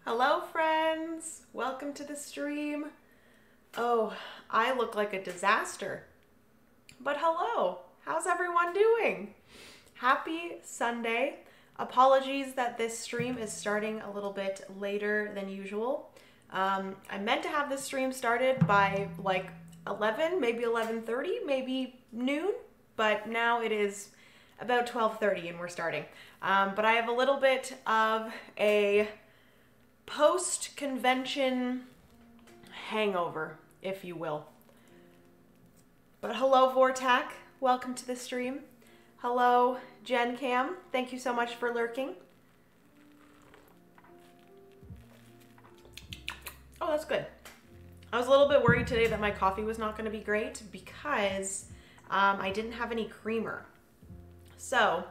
Hello friends, welcome to the stream. Oh, I look like a disaster. But hello, how's everyone doing? Happy Sunday. Apologies that this stream is starting a little bit later than usual. I meant to have this stream started by like 11, maybe 11:30, maybe noon, but now it is about 12:30 and we're starting. But I have a little bit of a post-convention hangover, if you will. But hello, Vortac. Welcome to the stream. Hello, Jen Cam. Thank you so much for lurking. Oh, that's good. I was a little bit worried today that my coffee was not going to be great because I didn't have any creamer. So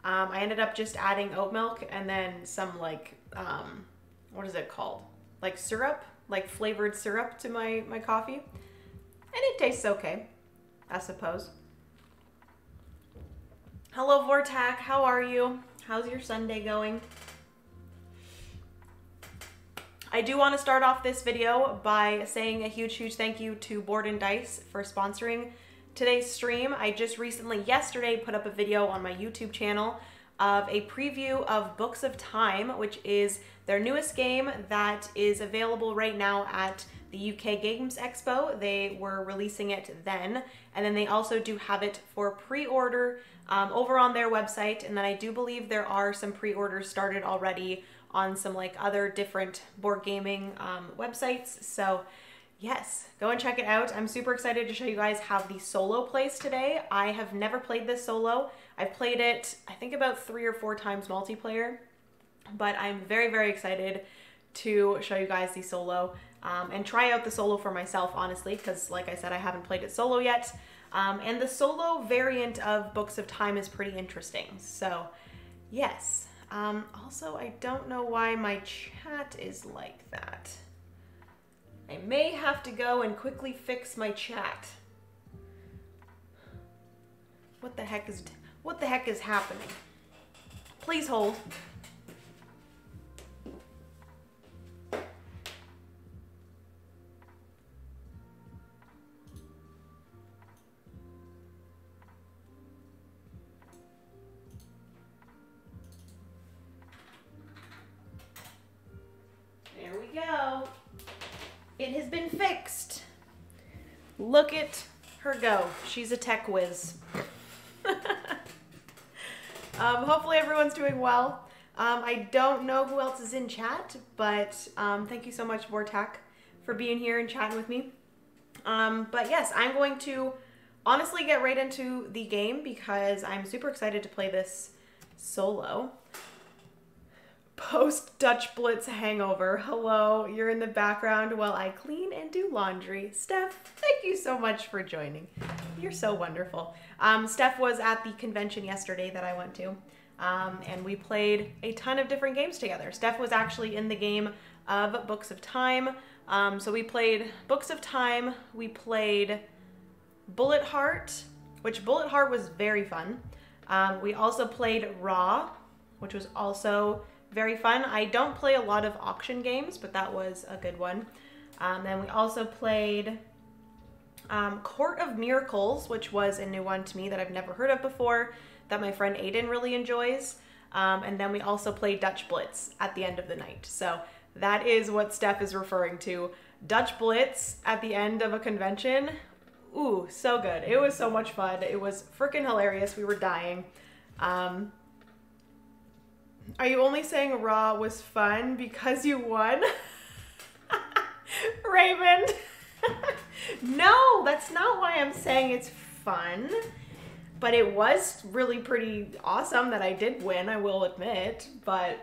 I ended up just adding oat milk and then some like, what is it called? Like syrup, like flavored syrup to my coffee. And it tastes okay, I suppose. Hello, Vortac. How are you? How's your Sunday going? I do want to start off this video by saying a huge thank you to Board and Dice for sponsoring today's stream. I just recently, yesterday, put up a video on my YouTube channel of a preview of Books of Time, which is their newest game that is available right now at the UK Games Expo. They were releasing it then, and then they also do have it for pre-order over on their website, and then I do believe there are some pre-orders started already on some like other different board gaming websites. So yes, go and check it out. I'm super excited to show you guys how the solo plays today. I have never played this solo. I've played it, I think about 3 or 4 times multiplayer, but I'm very excited to show you guys the solo and try out the solo for myself, honestly, because like I said, I haven't played it solo yet. And the solo variant of Books of Time is pretty interesting. So yes. Also, I don't know why my chat is like that. I may have to go and quickly fix my chat. What the heck is happening? Please hold. There we go. It has been fixed. Look at her go. She's a tech whiz. Hopefully everyone's doing well. I don't know who else is in chat, but thank you so much, Vortac, for being here and chatting with me. But yes, I'm going to honestly get right into the game because I'm super excited to play this solo. Post Dutch Blitz hangover. Hello, you're in the background while I clean and do laundry. Steph, thank you so much for joining. You're so wonderful. Steph was at the convention yesterday that I went to, and we played a ton of different games together. Steph was actually in the game of Books of Time. So we played Books of Time, we played Bullet Heart, which Bullet Heart was very fun. We also played Raw, which was also very fun. I don't play a lot of auction games, but that was a good one. Then we also played Court of Miracles, which was a new one to me that I've never heard of before, that my friend Aiden really enjoys. And then we also played Dutch Blitz at the end of the night. So that is what Steph is referring to. Dutch Blitz at the end of a convention. Ooh, so good. It was so much fun. It was freaking hilarious. We were dying. Are you only saying Raw was fun because you won? Raymond. No, that's not why I'm saying it's fun. But it was really pretty awesome that I did win, I will admit. But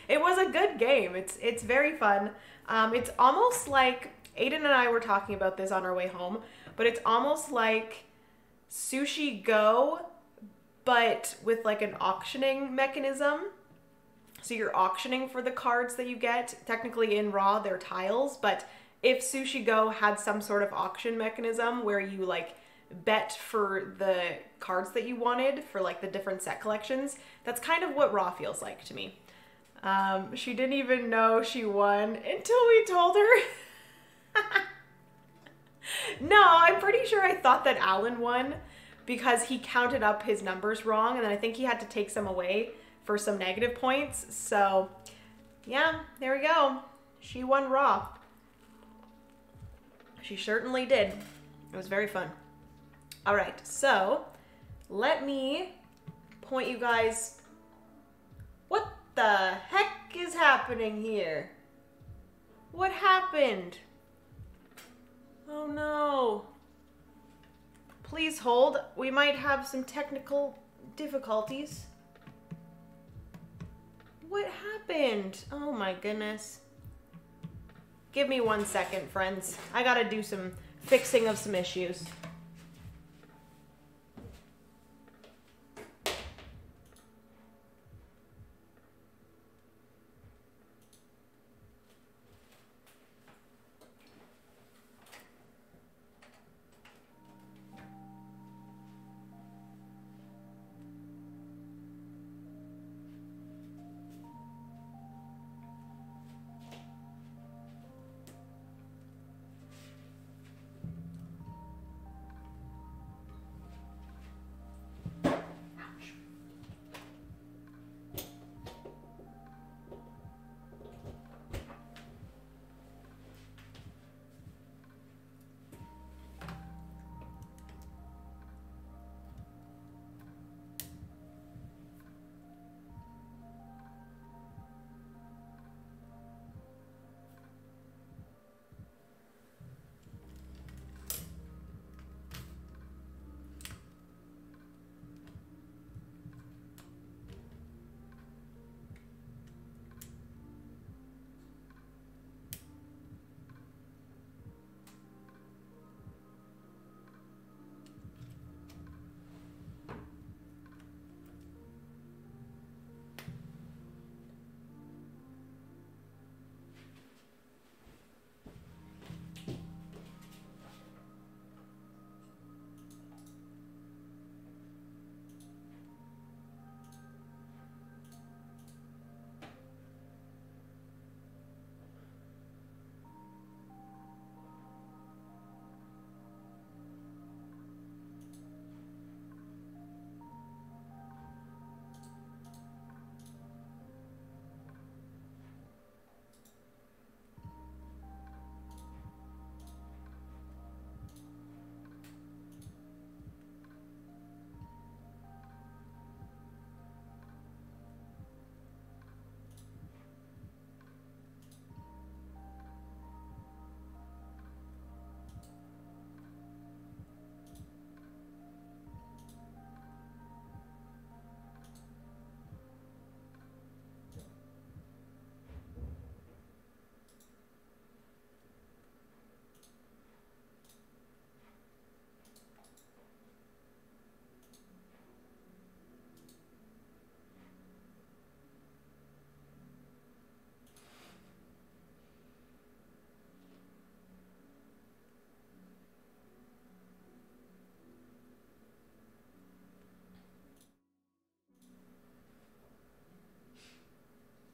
it was a good game. It's very fun. It's almost like, Aiden and I were talking about this on our way home, but it's almost like Sushi Go, but with like an auctioning mechanism. So you're auctioning for the cards that you get. Technically in Raw, they're tiles, but if Sushi Go had some sort of auction mechanism where you like bet for the cards that you wanted for like the different set collections, that's kind of what Raw feels like to me. She didn't even know she won until we told her. No, I'm pretty sure I thought that Alan won because he counted up his numbers wrong, and then I think he had to take some away for some negative points. So, yeah, there we go. She won Raw. She certainly did. It was very fun. All right, so let me point you guys. What the heck is happening here? What happened? Oh no. Please hold. We might have some technical difficulties. What happened? Oh my goodness. Give me 1 second, friends. I gotta do some fixing of some issues.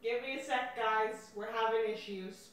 Give me a sec, guys. We're having issues.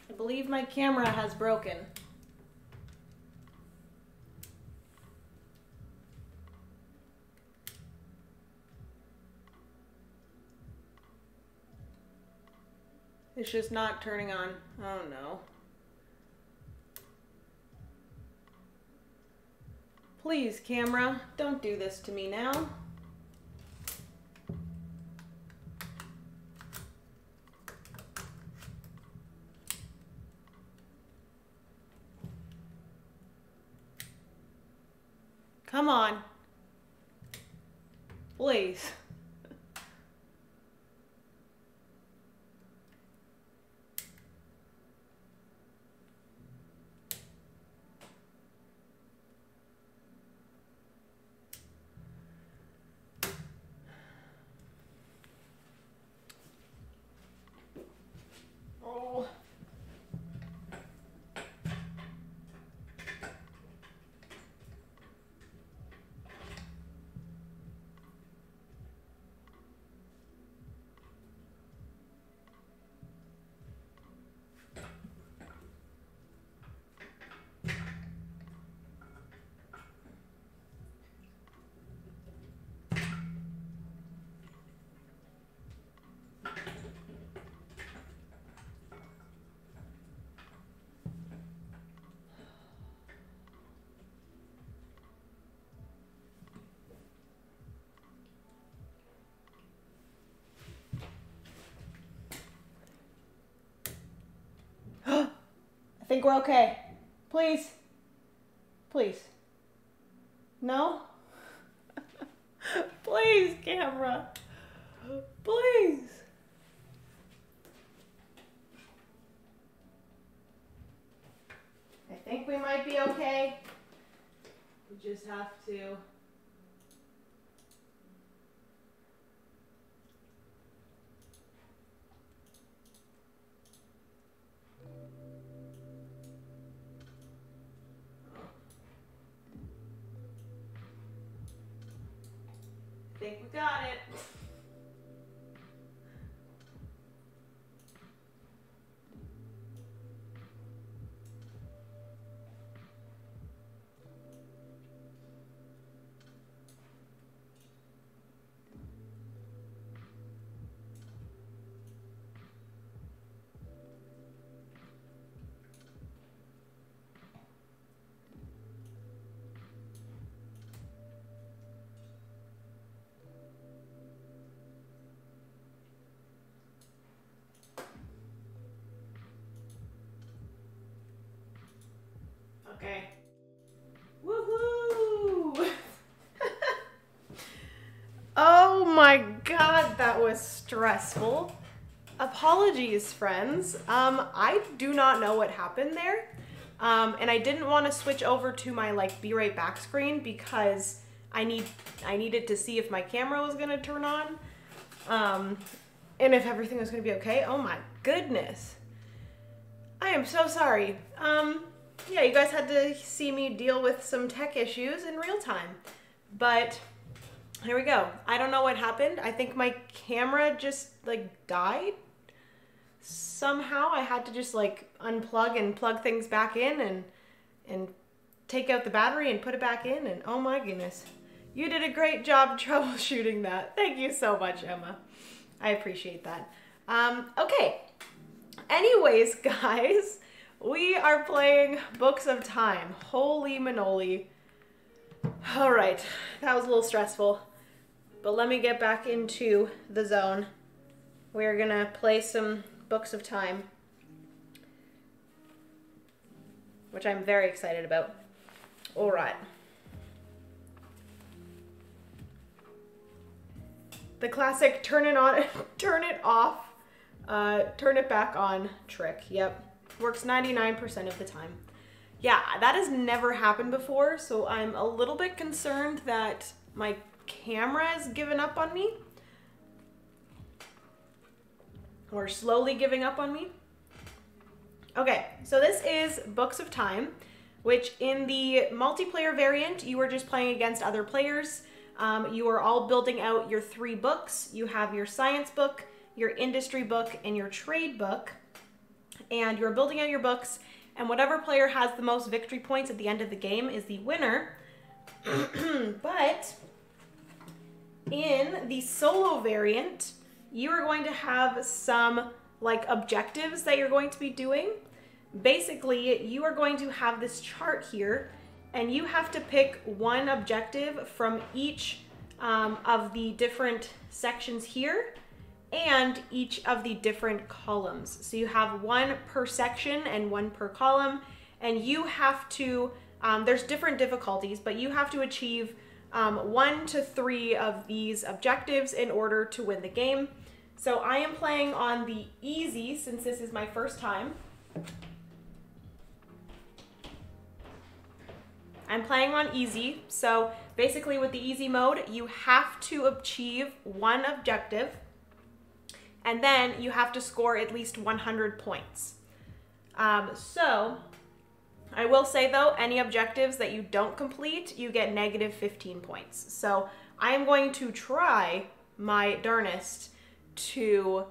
I believe my camera has broken. It's just not turning on. Oh no. Please, camera, don't do this to me now. Come on. Please. Oh. I think we're okay. Please. Please. No? Please, camera. Please. I think we might be okay. We just have to... I think we got it. Okay. Woohoo! Oh my god, that was stressful. Apologies, friends. I do not know what happened there. And I didn't want to switch over to my like be right back screen because I needed to see if my camera was gonna turn on. And if everything was gonna be okay. Oh my goodness. I am so sorry. Yeah, you guys had to see me deal with some tech issues in real time, but here we go. I don't know what happened. I think my camera just like died somehow. I had to just like unplug and plug things back in and take out the battery and put it back in, and oh my goodness. You did a great job troubleshooting that. Thank you so much, Emma. I appreciate that. Okay. Anyways, guys, we are playing Books of Time. Holy manoli. All right, that was a little stressful, but let me get back into the zone. We're gonna play some Books of Time, which I'm very excited about. All right. The classic turn it on, turn it off, turn it back on trick. Yep. Works 99% of the time. Yeah, that has never happened before, so I'm a little bit concerned that my camera has given up on me. Or slowly giving up on me. Okay, so this is Books of Time, which in the multiplayer variant, you are just playing against other players. You are all building out your 3 books. You have your science book, your industry book, and your trade book. And you're building out your books, and whatever player has the most victory points at the end of the game is the winner. But in the solo variant, you are going to have some like objectives that you're going to be doing. Basically, you are going to have this chart here, and you have to pick one objective from each of the different sections here, and each of the different columns. So you have one per section and one per column, and you have to There's different difficulties, but you have to achieve 1 to 3 of these objectives in order to win the game. So I am playing on the easy since this is my first time. I'm playing on easy. So basically with the easy mode, you have to achieve 1 objective and then you have to score at least 100 points. So I will say though, any objectives that you don't complete, you get negative 15 points. So I'm going to try my darnest to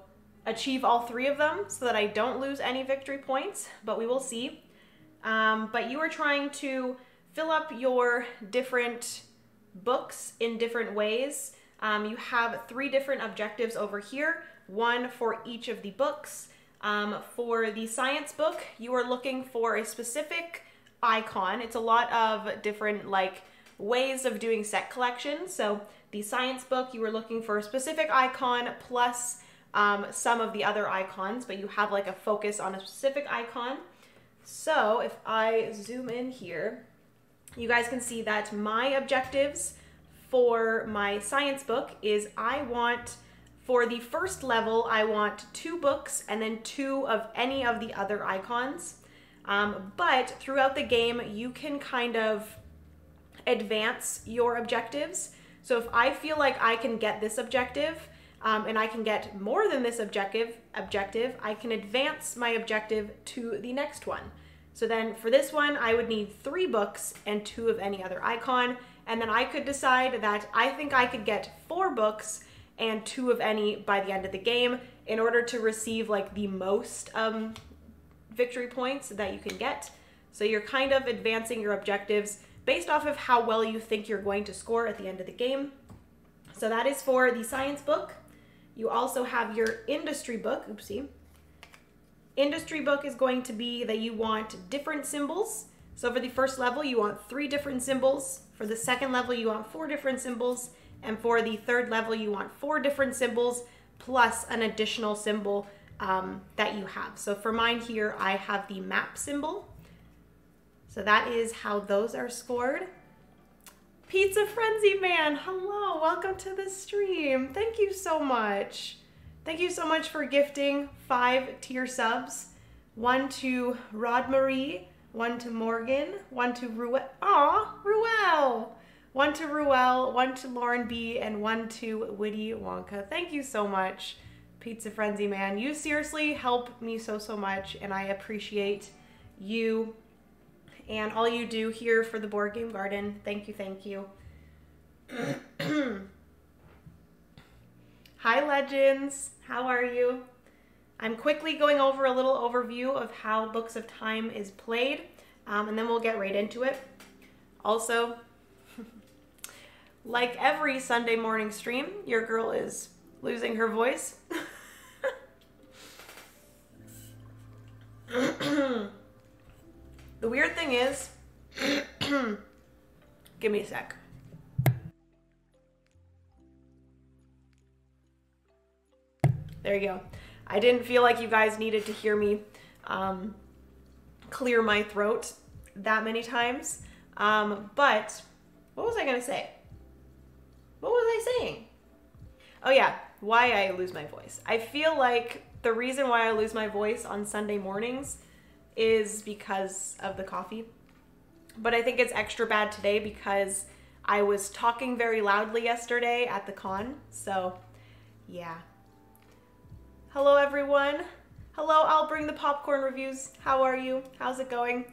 achieve all 3 of them so that I don't lose any victory points, but we will see. But you are trying to fill up your different books in different ways. You have 3 different objectives over here, 1 for each of the books. For the science book, you are looking for a specific icon. It's a lot of different ways of doing set collection. So the science book, you were looking for a specific icon plus some of the other icons, but you have a focus on a specific icon. So if I zoom in here, you guys can see that my objectives for my science book is for the first level, I want 2 books and then 2 of any of the other icons. But throughout the game, you can kind of advance your objectives. So if I feel like I can get this objective and I can get more than this objective, I can advance my objective to the next one. So then for this one, I would need 3 books and 2 of any other icon. And then I could decide that I think I could get 4 books and 2 of any by the end of the game in order to receive the most victory points that you can get. So you're kind of advancing your objectives based off of how well you think you're going to score at the end of the game. So that is for the science book. You also have your industry book. Oopsie. Industry book is going to be that you want different symbols. So for the first level, you want 3 different symbols. For the second level, you want 4 different symbols. And for the third level, you want 4 different symbols plus an additional symbol that you have. So for mine here, I have the map symbol. So that is how those are scored. Pizza Frenzy Man, hello, welcome to the stream. Thank you so much. Thank you so much for gifting 5 tier subs. 1 to Rod Marie, 1 to Morgan, 1 to Ruel. Aw, Ruel. 1 to Ruel, 1 to Lauren B, and 1 to Witty Wonka. Thank you so much, Pizza Frenzy Man. You seriously help me so much, and I appreciate you and all you do here for the Board Game Garden. Thank you, thank you. Hi, Legends. How are you? I'm quickly going over a little overview of how Books of Time is played, and then we'll get right into it. Also, like every Sunday morning stream, your girl is losing her voice. The weird thing is, give me a sec. There you go. I didn't feel like you guys needed to hear me clear my throat that many times. But what was I gonna say? What was I saying? Oh yeah, why I lose my voice. I feel like the reason why I lose my voice on Sunday mornings is because of the coffee. But I think it's extra bad today because I was talking very loudly yesterday at the con. So yeah. Hello everyone. Hello, I'll bring the popcorn reviews. How are you? How's it going?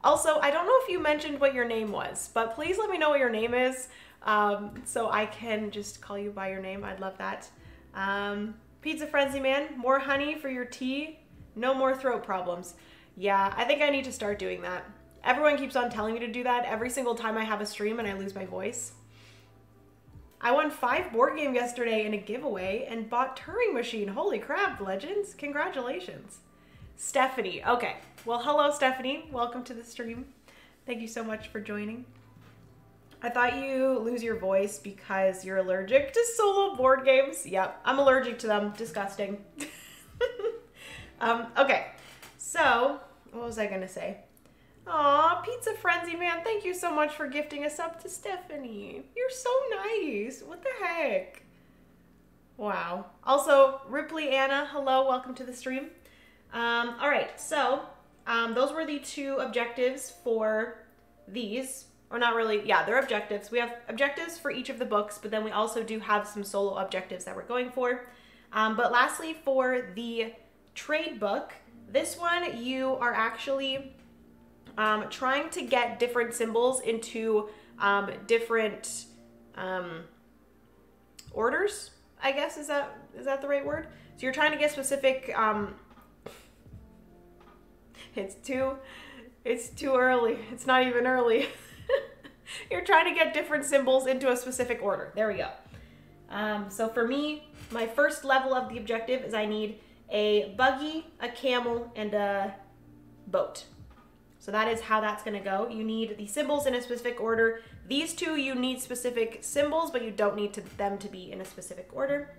Also, I don't know if you mentioned what your name was, but please let me know what your name is so I can just call you by your name. I'd love that. Pizza Frenzy Man, more honey for your tea, no more throat problems. Yeah, I think I need to start doing that. Everyone keeps on telling me to do that every single time I have a stream and I lose my voice. I won 5 board games yesterday in a giveaway and bought Turing Machine. Holy crap, Legends. Congratulations. Stephanie. Okay. Well, hello, Stephanie. Welcome to the stream. Thank you so much for joining. I thought you lose your voice because you're allergic to solo board games. Yep, I'm allergic to them. Disgusting. Okay. So, what was I going to say? Aw, Pizza Frenzy Man, thank you so much for gifting us up to Stephanie. You're so nice. What the heck? Wow. Also, Ripley Anna, hello, welcome to the stream. All right, so those were the 2 objectives for these. Or not really, yeah, they're objectives. We have objectives for each of the books, but then we also do have some solo objectives that we're going for. But lastly, for the trade book, this one you are actually trying to get different symbols into different orders, I guess. Is that the right word? So you're trying to get specific, it's too early. It's not even early. You're trying to get different symbols into a specific order. There we go. So for me, my first level of the objective is I need a buggy, a camel, and a boat. So that is how that's going to go. You need the symbols in a specific order. These 2, you need specific symbols, but you don't need them to be in a specific order.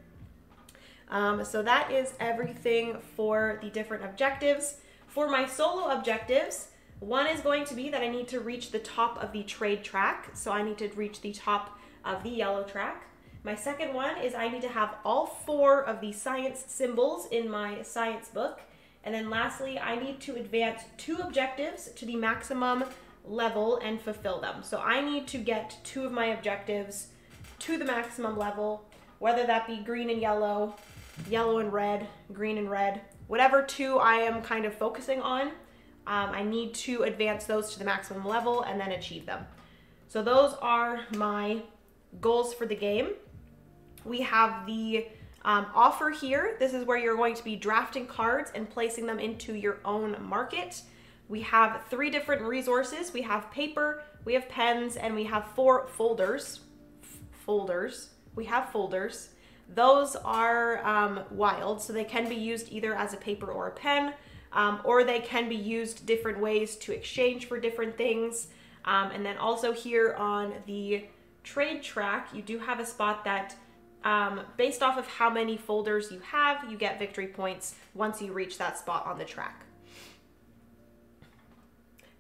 So that is everything for the different objectives. For my solo objectives, one is going to be that I need to reach the top of the trade track. So I need to reach the top of the yellow track. My second one is I need to have all 4 of the science symbols in my science book. And then lastly, I need to advance 2 objectives to the maximum level and fulfill them. So I need to get 2 of my objectives to the maximum level, whether that be green and yellow, yellow and red, green and red, whatever 2 I am kind of focusing on. I need to advance those to the maximum level and then achieve them. So those are my goals for the game. We have the offer here. This is where you're going to be drafting cards and placing them into your own market. We have 3 different resources. We have paper, we have pens, and we have 4 folders. We have folders. Those are wild, so they can be used either as a paper or a pen. Or they can be used different ways to exchange for different things. And then also here on the trade track, you do have a spot that, based off of how many folders you have, you get victory points once you reach that spot on the track.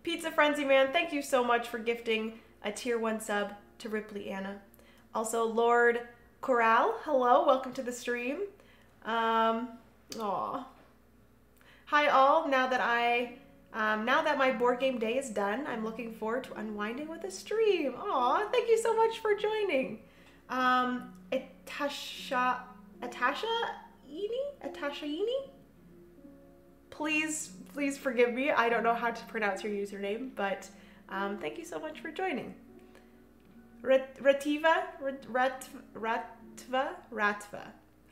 Pizza Frenzy Man, thank you so much for gifting a tier 1 sub to Ripley Anna. Also, Lord Corral, hello, welcome to the stream. Aw. Hi all, now that my board game day is done, I'm looking forward to unwinding with a stream. Aw, thank you so much for joining. Atasha Yini? Please forgive me. I don't know how to pronounce your username, but thank you so much for joining. Ratva.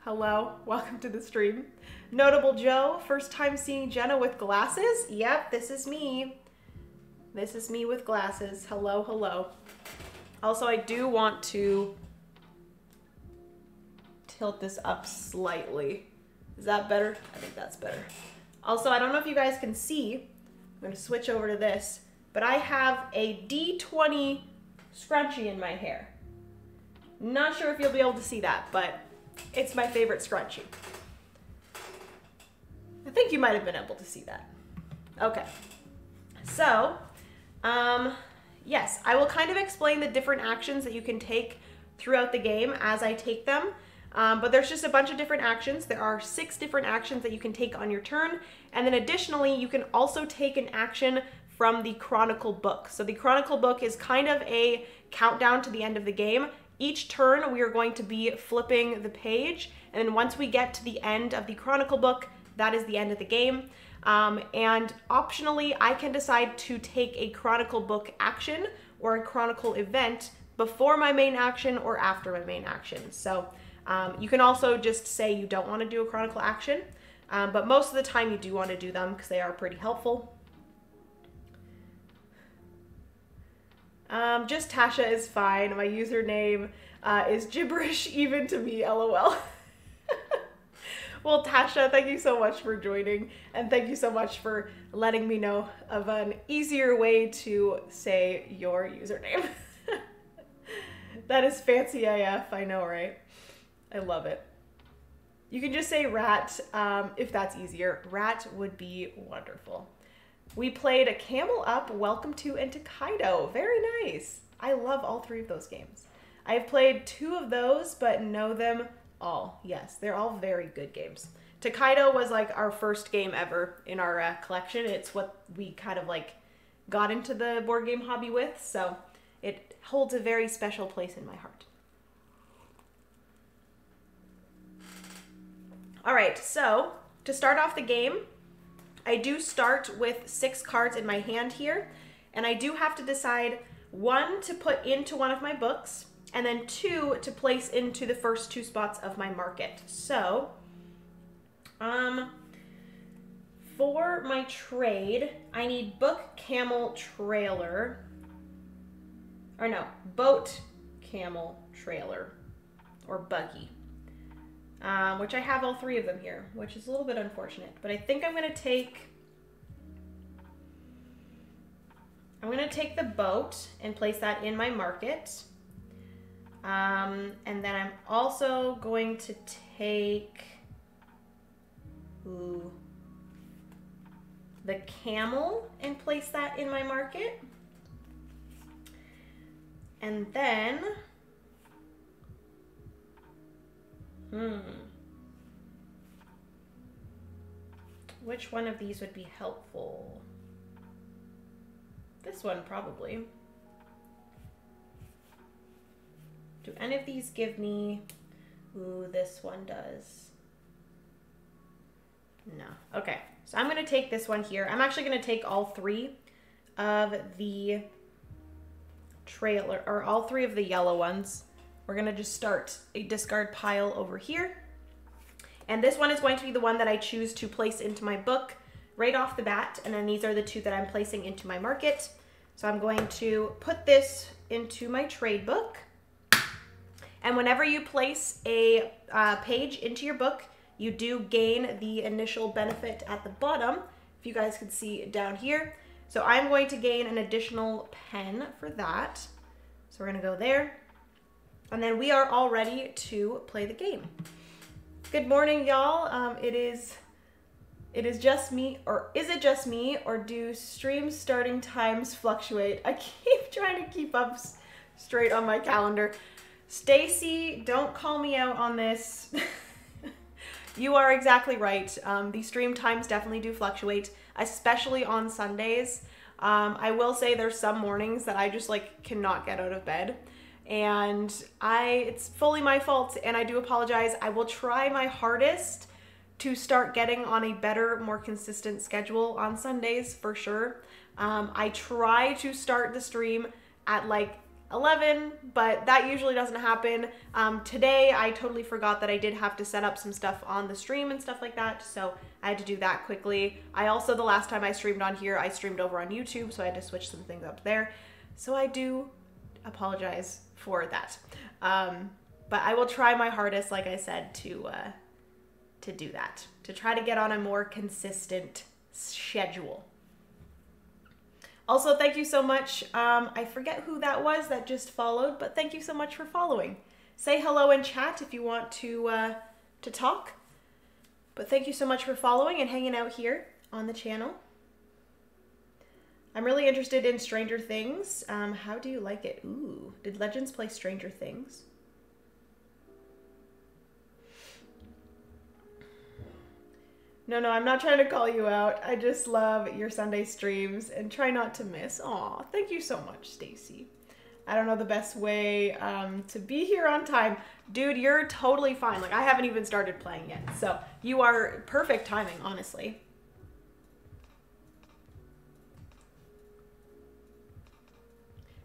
Hello, welcome to the stream. Notable Joe, first time seeing Jenna with glasses? Yep, this is me. This is me with glasses. Hello, hello. Also, I do want to tilt this up slightly. Is that better? I think that's better. Also, I don't know if you guys can see. I'm going to switch over to this, but I have a D20 scrunchie in my hair. Not sure if you'll be able to see that, but it's my favorite scrunchie. I think you might have been able to see that. Okay. So, yes, I will kind of explain the different actions that you can take throughout the game as I take them. But there's just a bunch of different actions. There are 6 different actions that you can take on your turn. And then additionally, you can also take an action from the Chronicle book. So the Chronicle book is kind of a countdown to the end of the game. Each turn, we are going to be flipping the page. And then once we get to the end of the Chronicle book, that is the end of the game. And optionally, I can decide to take a Chronicle book action or a Chronicle event before my main action or after my main action. So you can also just say you don't want to do a Chronicle action, but most of the time you do want to do them because they are pretty helpful. Just Tasha is fine. My username is gibberish even to me, lol. Well, Tasha, thank you so much for joining, and thank you so much for letting me know of an easier way to say your username. That is fancy AF, I know, right? I love it. You can just say rat if that's easier. Rat would be wonderful. We played a Camel Up, Welcome to, and Tokaido. Very nice. I love all three of those games. I've played 2 of those, but know them all. Yes, they're all very good games. Tokaido was like our first game ever in our collection. It's what we kind of like got into the board game hobby with, so it holds a very special place in my heart. All right, so to start off the game, I do start with 6 cards in my hand here, and I do have to decide 1 to put into one of my books, and then 2 to place into the first 2 spots of my market. So, for my trade, I need book, camel, trailer, or no, boat, camel, trailer, or buggy. Which I have all 3 of them here, which is a little bit unfortunate. But I think I'm gonna take the boat and place that in my market. And then I'm also going to take the camel and place that in my market. And then which one of these would be helpful? This one, probably. Do any of these give me... Ooh, this one does. No. Okay, so I'm going to take this one here. I'm actually going to take all 3 of the trailer, or all 3 of the yellow ones. We're going to just start a discard pile over here. And this one is going to be the one that I choose to place into my book right off the bat. And then these are the 2 that I'm placing into my market. So I'm going to put this into my trade book. And whenever you place a page into your book, you do gain the initial benefit at the bottom, if you guys can see down here. So I'm going to gain an additional pen for that. So we're going to go there. And then we are all ready to play the game. Good morning, y'all. It is just me, or is it just me, or do stream starting times fluctuate? I keep trying to keep up straight on my calendar. Stacy, don't call me out on this. You are exactly right. The stream times definitely do fluctuate, especially on Sundays. I will say there's some mornings that I just like cannot get out of bed. And it's fully my fault, and I do apologize. I will try my hardest to start getting on a better, more consistent schedule on Sundays for sure. I try to start the stream at like 11, but that usually doesn't happen. Today I totally forgot that I did have to set up some stuff on the stream and stuff like that, so I had to do that quickly. I also, the last time I streamed on here, I streamed over on YouTube, so I had to switch some things up there. So I do apologize for that. But I will try my hardest, like I said, to do that, to try to get on a more consistent schedule. Also, thank you so much. I forget who that was that just followed, but thank you so much for following. Say hello in chat if you want to talk. But thank you so much for following and hanging out here on the channel. I'm really interested in Stranger Things. How do you like it? Ooh, did Legends play Stranger Things? No, I'm not trying to call you out. I just love your Sunday streams and try not to miss. Aw, thank you so much, Stacy. I don't know the best way to be here on time. Dude, you're totally fine. Like, I haven't even started playing yet. So you are perfect timing, honestly.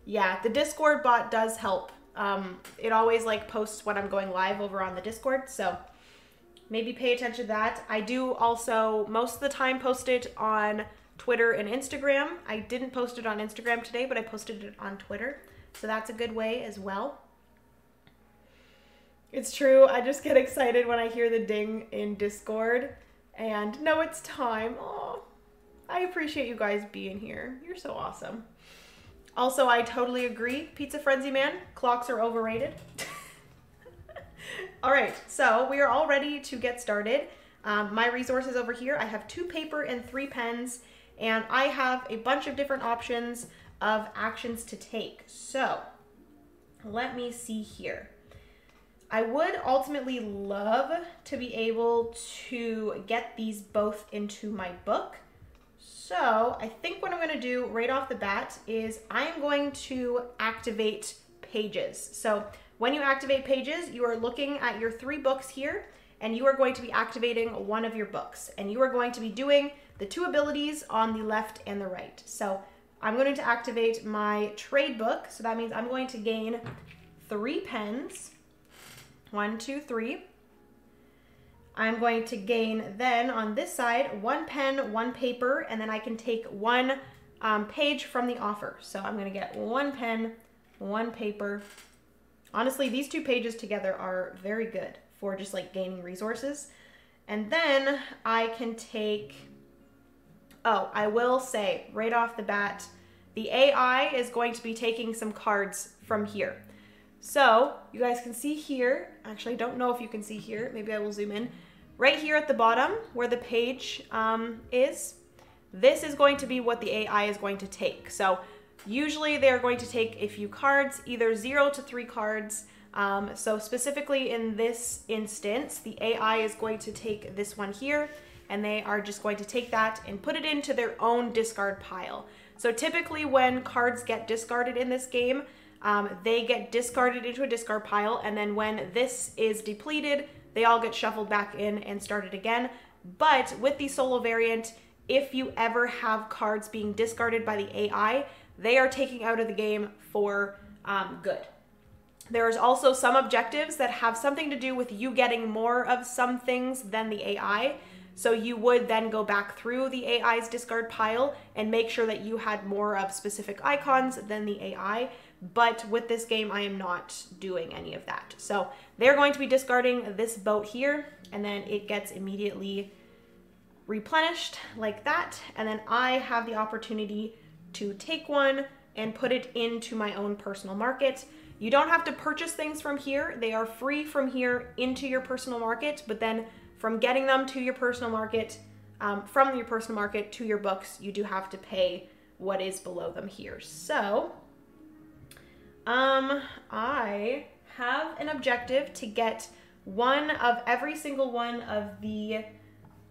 Yeah, the Discord bot does help. It always like posts when I'm going live over on the Discord, so maybe pay attention to that. I do also most of the time post it on Twitter and Instagram. I didn't post it on Instagram today, but I posted it on Twitter, so that's a good way as well. It's true, I just get excited when I hear the ding in Discord and know it's time. Oh, I appreciate you guys being here. You're so awesome. Also, I totally agree. Pizza Frenzy Man, clocks are overrated. All right, so we are all ready to get started. My resources over here, I have 2 paper and 3 pens, and I have a bunch of different options of actions to take. So let me see here. I would ultimately love to be able to get these both into my book. So I think what I'm going to do right off the bat is I'm going to activate pages. So when you activate pages, you are looking at your 3 books here, and you are going to be activating one of your books, and you are going to be doing the 2 abilities on the left and the right. So I'm going to activate my trade book. So that means I'm going to gain 3 pens. 1, 2, 3. I'm going to gain then on this side 1 pen, 1 paper, and then I can take 1 page from the offer. So I'm going to get 1 pen, 1 paper. Honestly, these 2 pages together are very good for just like gaining resources. And then I can take, oh, I will say right off the bat, the AI is going to be taking some cards from here. So you guys can see here, actually I don't know if you can see here, maybe I will zoom in. Right here at the bottom where the page is, this is going to be what the AI is going to take. So usually they're going to take a few cards, either 0 to 3 cards. So specifically in this instance, the AI is going to take this one here, and they are just going to take that and put it into their own discard pile. So typically when cards get discarded in this game, they get discarded into a discard pile, and then when this is depleted, they all get shuffled back in and started again. But with the solo variant, if you ever have cards being discarded by the AI, they are taking out of the game for good. There's also some objectives that have something to do with you getting more of some things than the AI. So you would then go back through the AI's discard pile and make sure that you had more of specific icons than the AI. But with this game, I am not doing any of that. So they're going to be discarding this boat here, and then it gets immediately replenished like that. And then I have the opportunity to take one and put it into my own personal market. You don't have to purchase things from here. They are free from here into your personal market, but then from getting them to your personal market, from your personal market to your books, you do have to pay what is below them here. So I have an objective to get one of every single one of the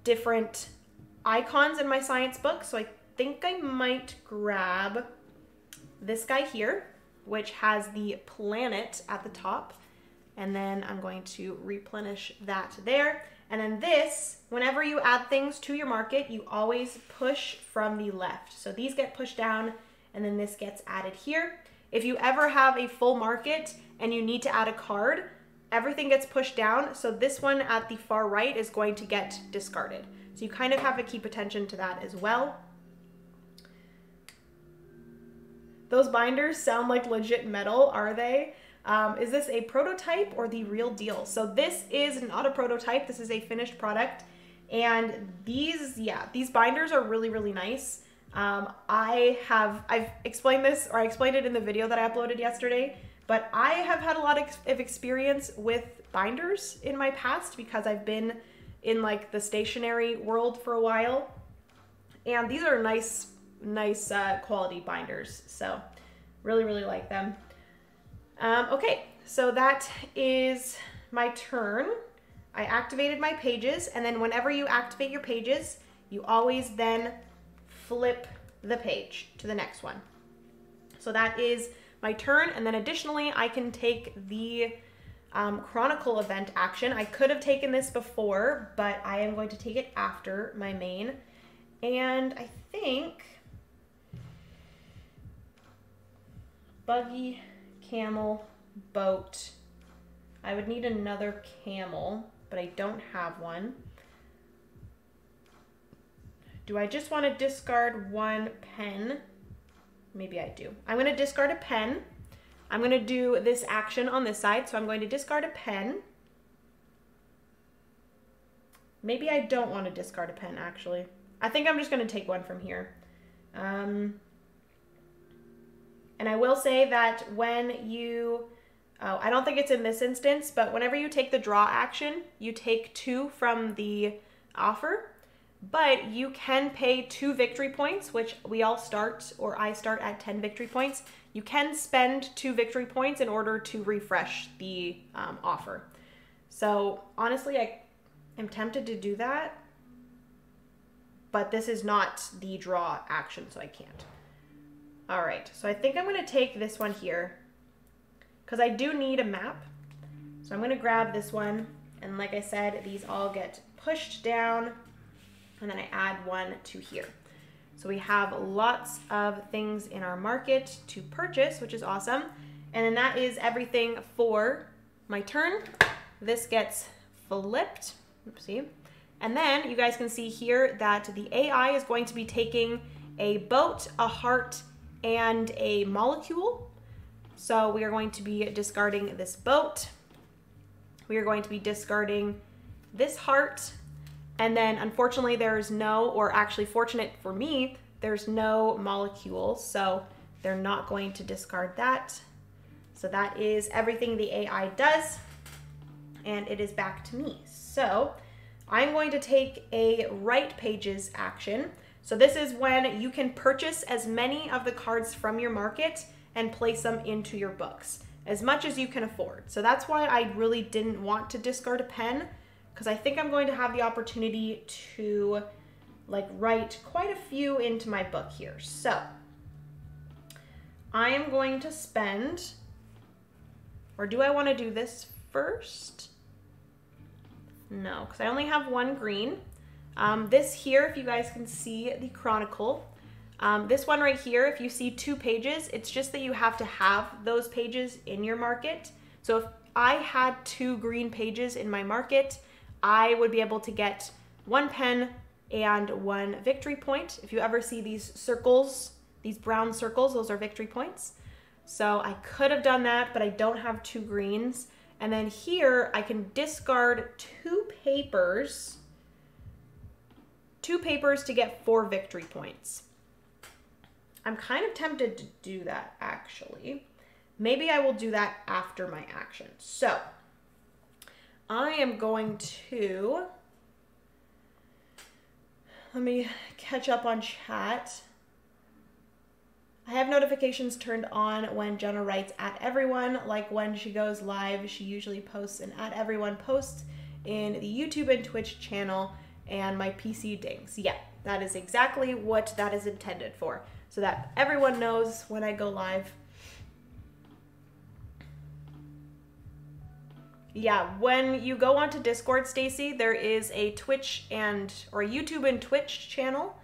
different icons in my science book. So I think I might grab this guy here, which has the planet at the top. And then I'm going to replenish that there. And then this, whenever you add things to your market, you always push from the left. So these get pushed down, and then this gets added here. If you ever have a full market and you need to add a card, everything gets pushed down. So this one at the far right is going to get discarded. So you kind of have to keep attention to that as well. Those binders sound like legit metal, are they? Is this a prototype or the real deal? So this is not a prototype. This is a finished product. And these binders are really, really nice. I've explained this, or I explained it in the video that I uploaded yesterday, but I have had a lot of experience with binders in my past because I've been in like the stationery world for a while. And these are nice quality binders. So really, really like them. Okay, so that is my turn. I activated my pages, and then whenever you activate your pages, you always then flip the page to the next one. So that is my turn, and then additionally, I can take the Chronicle event action. I could have taken this before, but I am going to take it after my main. And I think buggy, camel, boat. I would need another camel, but I don't have one. Do I just want to discard one pen? Maybe I do. I'm going to discard a pen. I'm going to do this action on this side, so I'm going to discard a pen. Maybe I don't want to discard a pen, actually. I think I'm just going to take one from here. And I will say that when you, I don't think it's in this instance, but whenever you take the draw action, you take 2 from the offer. but you can pay 2 victory points, which we all start, or I start at 10 victory points. You can spend 2 victory points in order to refresh the offer. So honestly, I am tempted to do that, but this is not the draw action, so I can't. All right, so I think I'm gonna take this one here because I do need a map. So I'm gonna grab this one, and like I said, these all get pushed down, and then I add one to here. So we have lots of things in our market to purchase, which is awesome. And then that is everything for my turn. This gets flipped, oopsie. And then you guys can see here that the AI is going to be taking a boat, a heart, and a molecule. So we are going to be discarding this boat. We are going to be discarding this heart. And then unfortunately there's no, or actually fortunate for me, there's no molecule. So they're not going to discard that. So that is everything the AI does. And it is back to me. So I'm going to take a write pages action. So this is when you can purchase as many of the cards from your market and place them into your books, as much as you can afford. So that's why I really didn't want to discard a pen, because I think I'm going to have the opportunity to like write quite a few into my book here. So I am going to spend, or do I want to do this first? No, because I only have 1 green. This here, if you guys can see the chronicle, this one right here, if you see 2 pages, it's just that you have to have those pages in your market. So if I had 2 green pages in my market, I would be able to get 1 pen and 1 victory point. If you ever see these circles, these brown circles, those are victory points. So I could have done that, but I don't have 2 greens. And then here I can discard 2 papers to get 4 victory points. I'm kind of tempted to do that actually. Maybe I will do that after my action. So I am going to, let me catch up on chat. I have notifications turned on when Jenna writes at everyone. Like when she goes live, she usually posts an at everyone post in the YouTube and Twitch channel, and my PC dings. Yeah, that is exactly what that is intended for, so that everyone knows when I go live. Yeah, when you go onto Discord, Stacy, there is a Twitch or a YouTube and Twitch channel,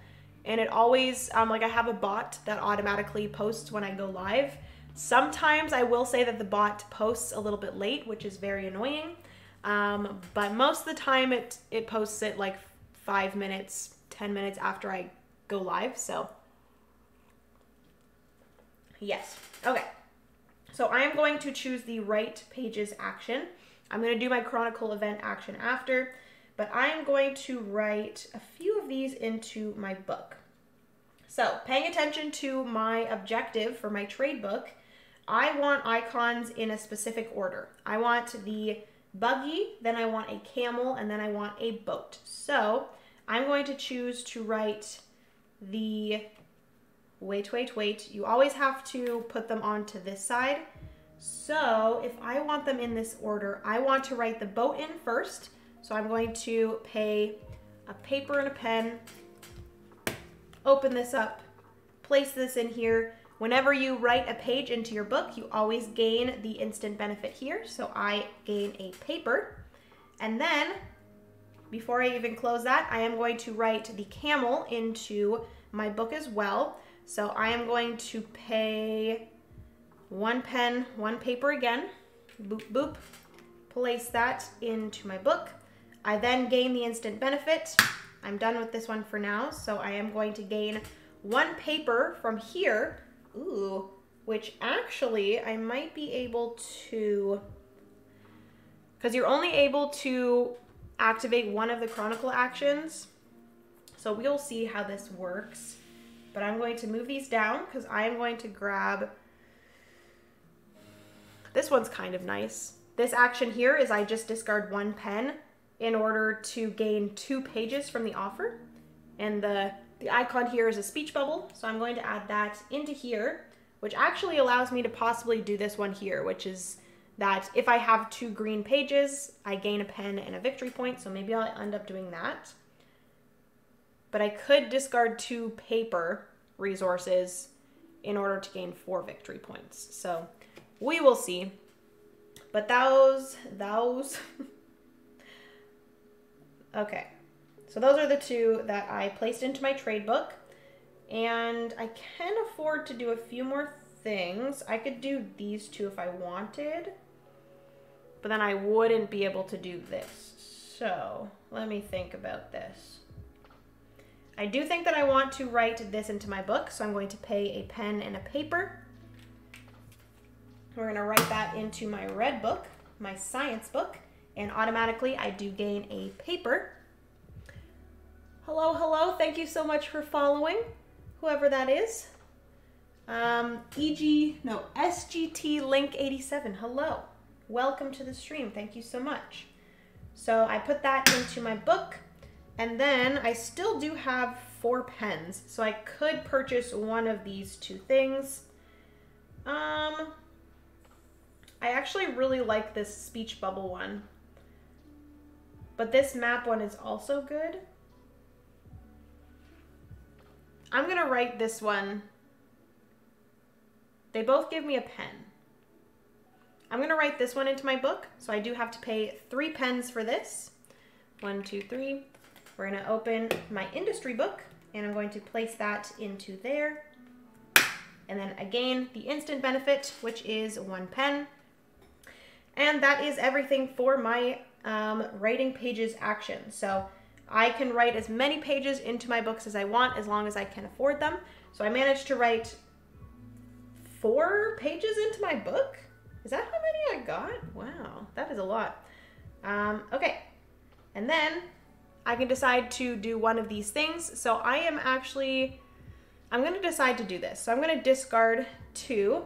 and it always, like I have a bot that automatically posts when I go live. Sometimes I will say that the bot posts a little bit late, which is very annoying, but most of the time it posts it like 5 minutes, 10 minutes after I go live, so yes. Okay, so I am going to choose the write pages action. I'm going to do my chronicle event action after, but I'm going to write a few of these into my book. So paying attention to my objective for my trade book, I want icons in a specific order. I want the buggy, then I want a camel, and then I want a boat. So I'm going to choose to write the, wait. You always have to put them onto this side. So if I want them in this order, I want to write the boat in first. So I'm going to pay a paper and a pen, open this up, place this in here. Whenever you write a page into your book, you always gain the instant benefit here. So I gain a paper. And then, before I even close that, I am going to write the camel into my book as well. So I am going to pay 1 pen, 1 paper again, boop, boop, place that into my book. I then gain the instant benefit. I'm done with this one for now, so I am going to gain 1 paper from here, ooh, which actually I might be able to, because you're only able to activate 1 of the chronicle actions, so we'll see how this works. But I'm going to move these down because I am going to grab, this one's kind of nice. This action here is I just discard 1 pen in order to gain 2 pages from the offer. And the icon here is a speech bubble, so I'm going to add that into here, which actually allows me to possibly do this one here, which is that if I have 2 green pages, I gain a pen and a victory point, so maybe I'll end up doing that. But I could discard 2 paper resources in order to gain 4 victory points. So we will see. But those, okay. So those are the 2 that I placed into my trade book. And I can afford to do a few more things. I could do these 2 if I wanted, but then I wouldn't be able to do this. So let me think about this. I do think that I want to write this into my book, so I'm going to pay a pen and a paper. We're going to write that into my red book, my science book, and automatically I do gain a paper. Hello, hello. Thank you so much for following, whoever that is. SGT Link 87. Hello. Welcome to the stream. Thank you so much. So I put that into my book, and then I still do have 4 pens, so I could purchase one of these 2 things. I actually really like this speech bubble one, but this map one is also good. I'm gonna write this one. They both give me a pen. I'm gonna write this one into my book, so I do have to pay 3 pens for this. 1, 2, 3. We're gonna open my industry book, and I'm going to place that into there. And then again, the instant benefit, which is 1 pen. And that is everything for my writing pages action. So I can write as many pages into my books as I want, as long as I can afford them. So I managed to write 4 pages into my book. Is that how many I got? Wow, that is a lot. Okay, and then I can decide to do one of these things. So I'm gonna decide to do this. So I'm gonna discard 2.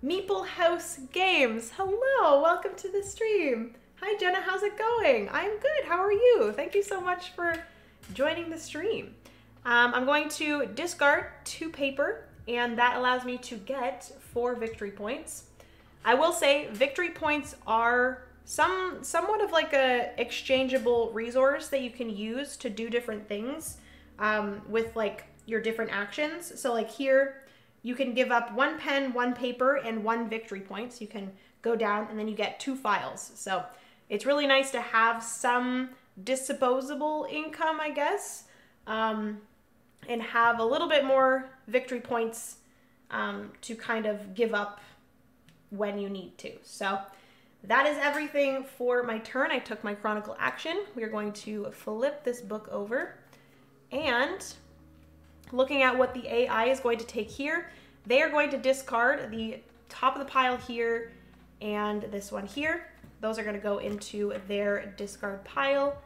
Meeple House Games, hello, welcome to the stream. Hi Jenna, how's it going? I'm good, how are you? Thank you so much for joining the stream. I'm going to discard 2 paper, and that allows me to get 4 victory points. I will say victory points are somewhat of like a exchangeable resource that you can use to do different things with like your different actions. So like here, you can give up 1 pen, 1 paper, and 1 victory point. So you can go down and then you get 2 files. So it's really nice to have some disposable income, I guess, and have a little bit more victory points to kind of give up when you need to. So that is everything for my turn. I took my chronicle action. We are going to flip this book over, and looking at what the AI is going to take here, they are going to discard the top of the pile here and this one here. Those are going to go into their discard pile,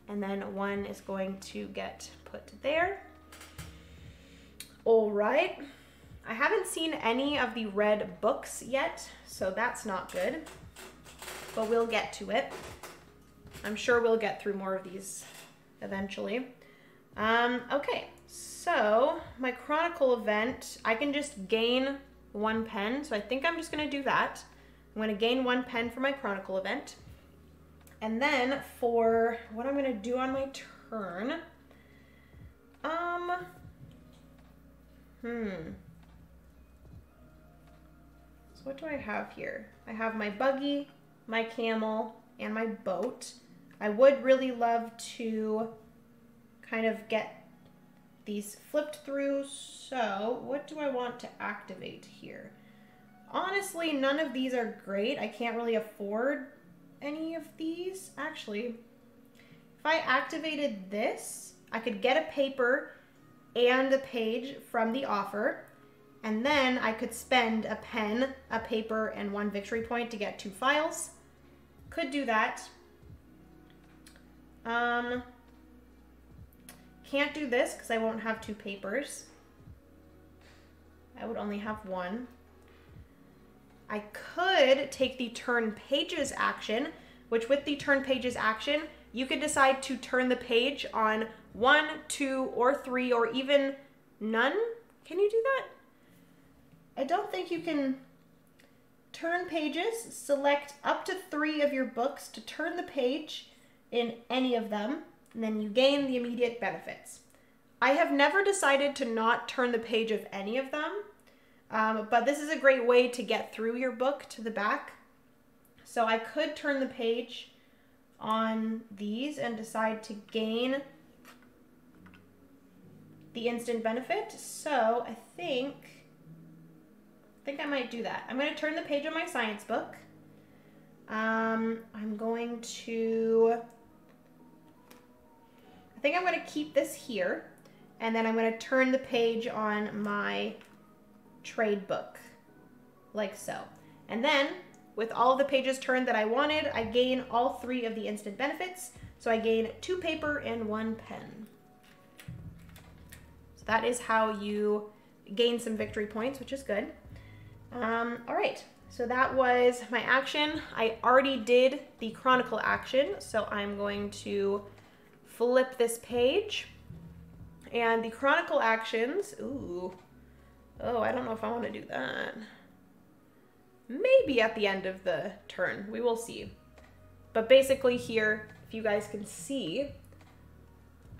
and then 1 is going to get put there. All right. I haven't seen any of the red books yet, so that's not good, but we'll get to it. I'm sure we'll get through more of these eventually. Okay, so my chronicle event, I can just gain 1 pen, so I think I'm just going to do that. I'm going to gain 1 pen for my chronicle event. And then for what I'm going to do on my turn, So what do I have here? I have my buggy, my camel, and my boat. I would really love to kind of get these flipped through, so what do I want to activate here? Honestly, none of these are great. I can't really afford any of these. Actually, if I activated this, I could get a paper and a page from the offer, and then I could spend a pen, a paper, and 1 victory point to get 2 files. Could do that. Can't do this because I won't have 2 papers. I would only have 1. I could take the turn pages action, which with the turn pages action, you could decide to turn the page on 1, 2, or 3, or even none. Can you do that? I don't think you can. Turn pages, select up to 3 of your books to turn the page in any of them, and then you gain the immediate benefits. I have never decided to not turn the page of any of them, but this is a great way to get through your book to the back. So I could turn the page on these and decide to gain the instant benefit. So I think I might do that. I'm going to turn the page on my science book. I'm going to keep this here, and then I'm going to turn the page on my trade book, like so. And then, with all of the pages turned that I wanted, I gain all 3 of the instant benefits. So I gain 2 paper and 1 pen. So that is how you gain some victory points, which is good. All right, so that was my action. I already did the chronicle action, so I'm going to flip this page. And the chronicle actions, oh, I don't know if I want to do that. Maybe at the end of the turn, we will see. But basically here, if you guys can see,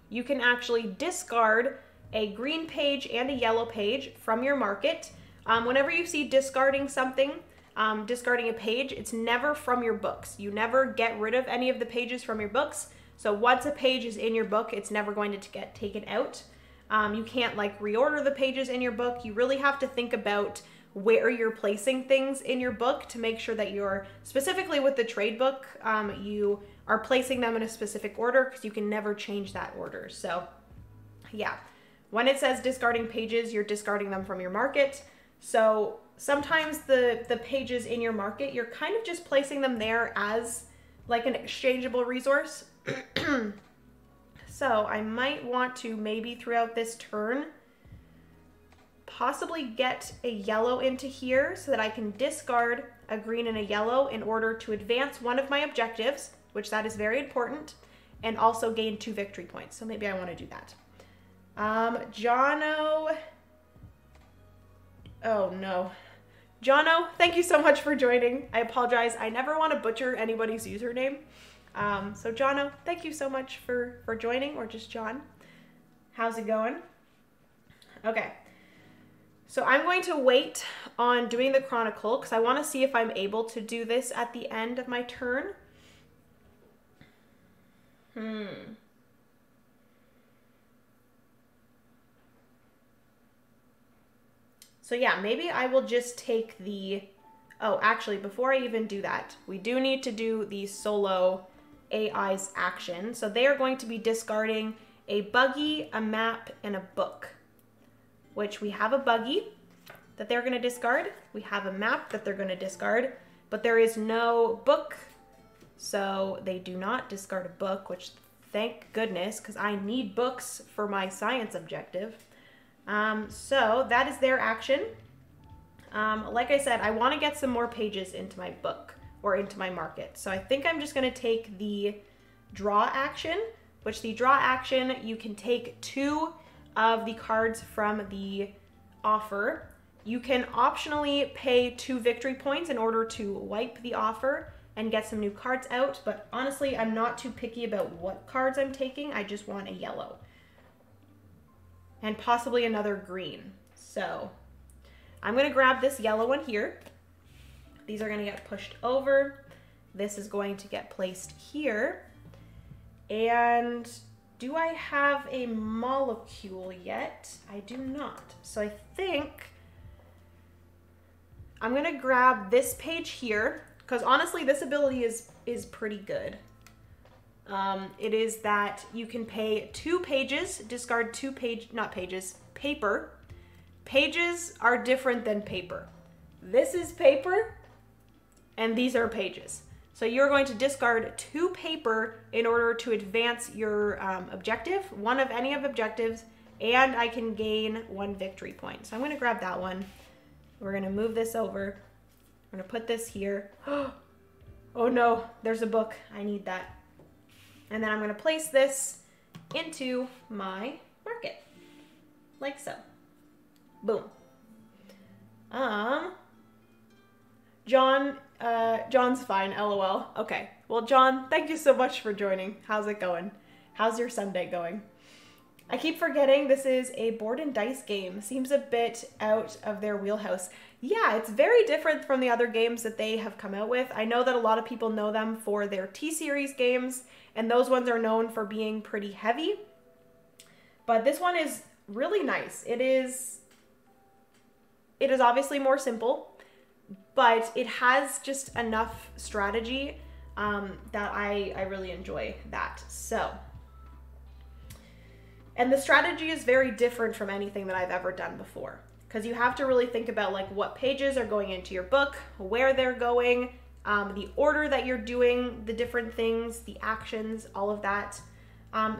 you can actually discard a green page and a yellow page from your market. Whenever you see discarding something, discarding a page, it's never from your books. You never get rid of any of the pages from your books. So once a page is in your book, it's never going to get taken out. You can't like reorder the pages in your book. You really have to think about where you're placing things in your book to make sure that you're, specifically with the trade book, you are placing them in a specific order, because you can never change that order. So yeah, when it says discarding pages, you're discarding them from your market. So sometimes the pages in your market, you're kind of just placing them there as like an exchangeable resource. So I might want to maybe throughout this turn possibly get a yellow into here so that I can discard a green and a yellow in order to advance one of my objectives, which that is very important, and also gain 2 victory points. So maybe I want to do that. Jono. Oh no. Jono, thank you so much for joining. I apologize. I never want to butcher anybody's username. So Jono, thank you so much for joining, or just John. How's it going? Okay. So I'm going to wait on doing the chronicle because I want to see if I'm able to do this at the end of my turn. So yeah, maybe I will just take the, oh, actually, before I even do that, we do need to do the solo AI's action. So they are going to be discarding a buggy, a map, and a book, which we have a buggy that they're going to discard. We have a map that they're going to discard, but there is no book. So they do not discard a book, which thank goodness, because I need books for my science objective. So that is their action. Like I said, I want to get some more pages into my book or into my market. So I think I'm just going to take the draw action, which the draw action, you can take 2 of the cards from the offer. You can optionally pay 2 victory points in order to wipe the offer and get some new cards out. But honestly, I'm not too picky about what cards I'm taking. I just want a yellow. And possibly another green. So I'm going to grab this yellow one here. These are going to get pushed over. This is going to get placed here. And do I have a molecule yet? I do not. So I think I'm going to grab this page here, because honestly, this ability is pretty good. It is that you can pay 2 pages, discard 2 paper. Pages are different than paper. This is paper, and these are pages. So you're going to discard 2 paper in order to advance your objective, one of any of objectives, and I can gain 1 victory point. So I'm going to grab that one. We're going to move this over. I'm going to put this here. Oh no, there's a book. I need that. And then I'm going to place this into my market, like so. Boom. John's fine, LOL. Okay. Well, John, thank you so much for joining. How's it going? How's your Sunday going? I keep forgetting this is a board and dice game. Seems a bit out of their wheelhouse. Yeah, it's very different from the other games that they have come out with. I know that a lot of people know them for their T-Series games, and those ones are known for being pretty heavy. But this one is really nice. It is obviously more simple, but it has just enough strategy that I really enjoy that. So, and the strategy is very different from anything that I've ever done before, because you have to really think about like what pages are going into your book, where they're going, the order that you're doing the different things, the actions, all of that.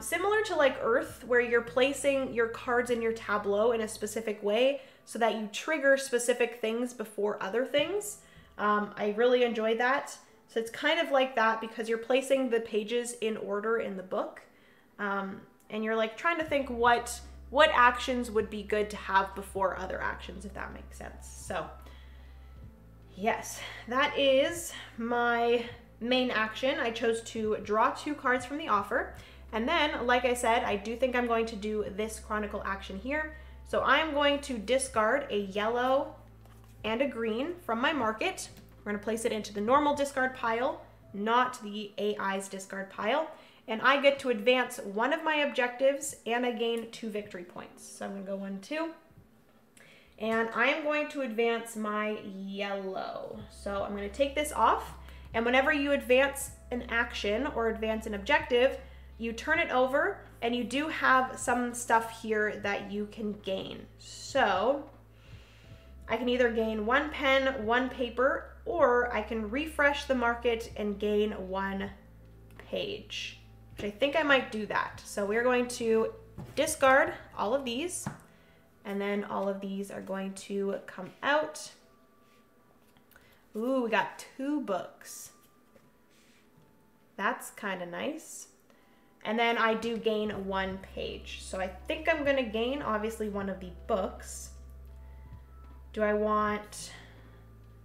Similar to like Earth, where you're placing your cards in your tableau in a specific way so that you trigger specific things before other things. I really enjoy that. So it's kind of like that because you're placing the pages in order in the book. And you're like trying to think what actions would be good to have before other actions, if that makes sense. So yes, that is my main action. I chose to draw 2 cards from the offer. And then, like I said, I do think I'm going to do this Chronicle action here. So I'm going to discard a yellow and a green from my market. We're going to place it into the normal discard pile, not the AI's discard pile. And I get to advance one of my objectives and I gain 2 victory points. So I'm going to go 1, 2. And I am going to advance my yellow. So I'm going to take this off. And whenever you advance an action or advance an objective, you turn it over and you do have some stuff here that you can gain. So I can either gain 1 pen, 1 paper, or I can refresh the market and gain 1 page, which I think I might do that. So we're going to discard all of these, and then all of these are going to come out. Ooh, we got 2 books. That's kind of nice. And then I do gain 1 page. So I think I'm gonna gain obviously one of the books. Do I want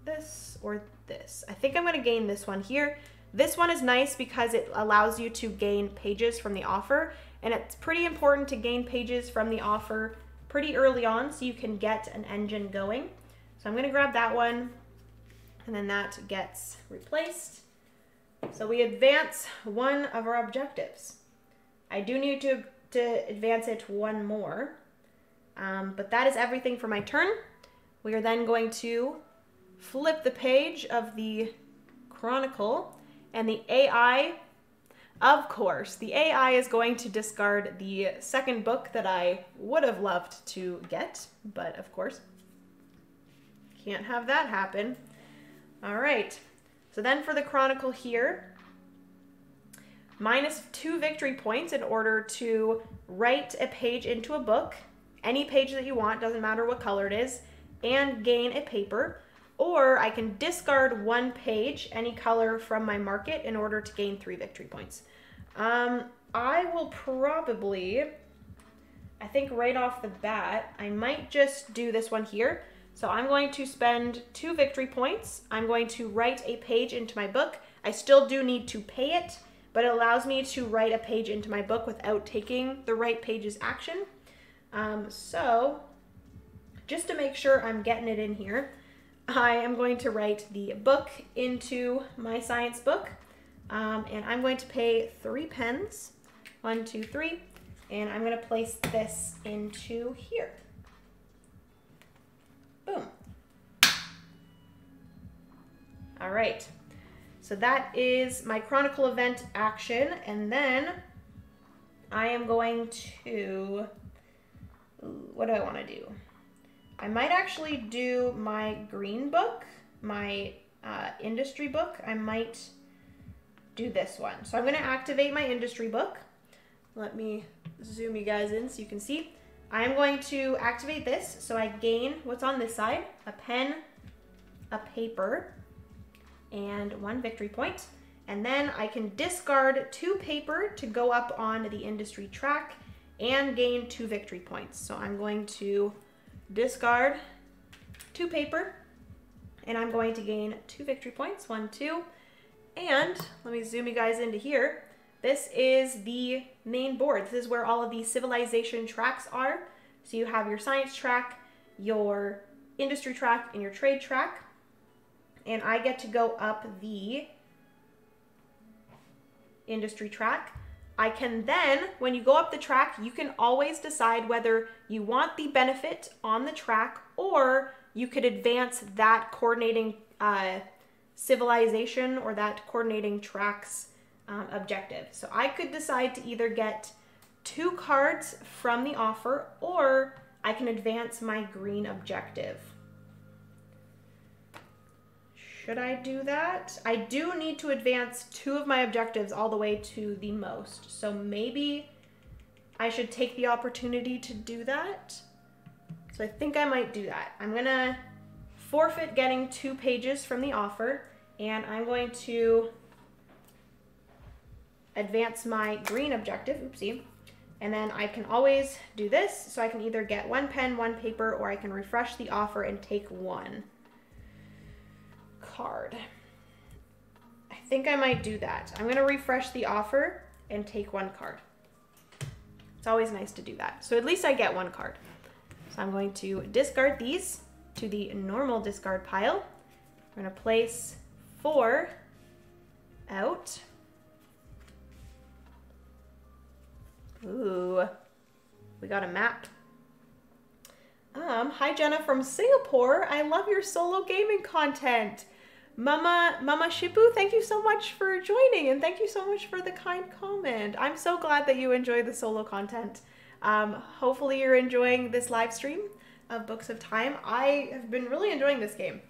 this or this? I think I'm gonna gain this one here. This one is nice because it allows you to gain pages from the offer, and it's pretty important to gain pages from the offer pretty early on so you can get an engine going. So I'm gonna grab that one, and then that gets replaced. So we advance one of our objectives. I do need to advance it 1 more, but that is everything for my turn. We are then going to flip the page of the Chronicle, and the AI, of course, the AI is going to discard the 2nd book that I would have loved to get, but of course, can't have that happen. All right, so then for the Chronicle here, minus 2 victory points in order to write a page into a book, any page that you want, doesn't matter what color it is, and gain a paper. Or I can discard 1 page, any color from my market, in order to gain 3 victory points. I will probably, I think right off the bat, I might just do this one here. So I'm going to spend 2 victory points. I'm going to write a page into my book. I still do need to pay it, but it allows me to write a page into my book without taking the write pages action. So just to make sure I'm getting it in here, I am going to write the book into my science book, and I'm going to pay 3 pens, 1, 2, 3, and I'm going to place this into here. Boom. All right. So that is my Chronicle event action, and then I am going to, what do I want to do? I might actually do my green book, my industry book. I might do this one. So I'm going to activate my industry book. Let me zoom you guys in so you can see. I'm going to activate this, so I gain what's on this side, a pen, a paper, and 1 victory point. And then I can discard 2 paper to go up on the industry track and gain 2 victory points. So I'm going to discard 2 paper and I'm going to gain 2 victory points, 1, 2. And let me zoom you guys into here. This is the main board. This is where all of the civilization tracks are. So you have your science track, your industry track, and your trade track. And I get to go up the industry track. I can then, when you go up the track, you can always decide whether you want the benefit on the track or you could advance that coordinating civilization or that coordinating track's objective. So I could decide to either get 2 cards from the offer or I can advance my green objective. Should I do that? I do need to advance 2 of my objectives all the way to the most. So maybe I should take the opportunity to do that. So I think I might do that. I'm gonna forfeit getting 2 pages from the offer and I'm going to advance my green objective, oopsie. And then I can always do this. So I can either get 1 pen, 1 paper, or I can refresh the offer and take 1 card. I think I might do that. I'm gonna refresh the offer and take 1 card. It's always nice to do that. So at least I get 1 card. So I'm going to discard these to the normal discard pile. I'm gonna place 4 out. Ooh, we got a map. Hi Jenna from Singapore. I love your solo gaming content. Mama Shipu, thank you so much for joining and thank you so much for the kind comment. I'm so glad that you enjoy the solo content. Hopefully you're enjoying this live stream of Books of Time. I have been really enjoying this game.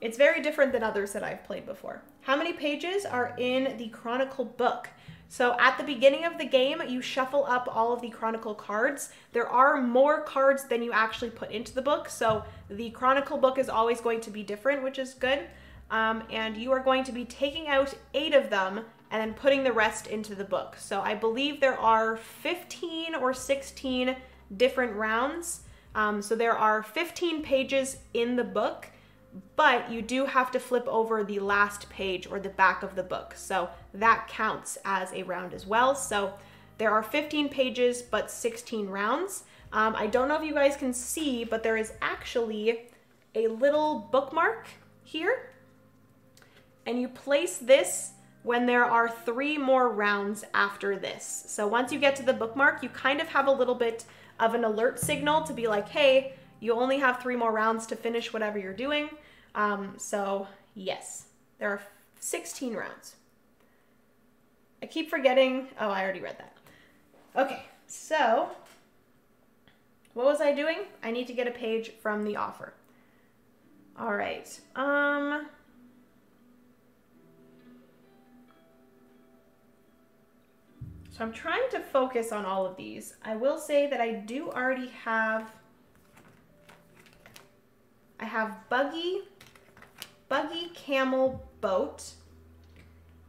It's very different than others that I've played before. How many pages are in the Chronicle book? So at the beginning of the game, you shuffle up all of the Chronicle cards. There are more cards than you actually put into the book. So the Chronicle book is always going to be different, which is good. And you are going to be taking out 8 of them and then putting the rest into the book. So I believe there are 15 or 16 different rounds. So there are 15 pages in the book, but you do have to flip over the last page or the back of the book. So that counts as a round as well. So there are 15 pages, but 16 rounds. I don't know if you guys can see, but there is actually a little bookmark here. And you place this when there are 3 more rounds after this. So once you get to the bookmark, you kind of have a little bit of an alert signal to be like, hey, you only have 3 more rounds to finish whatever you're doing. So yes, there are 16 rounds. I keep forgetting. Oh, I already read that. Okay, so what was I doing? I need to get a page from the offer. All right. So I'm trying to focus on all of these. I will say that I do already have, I have buggy, camel, boat,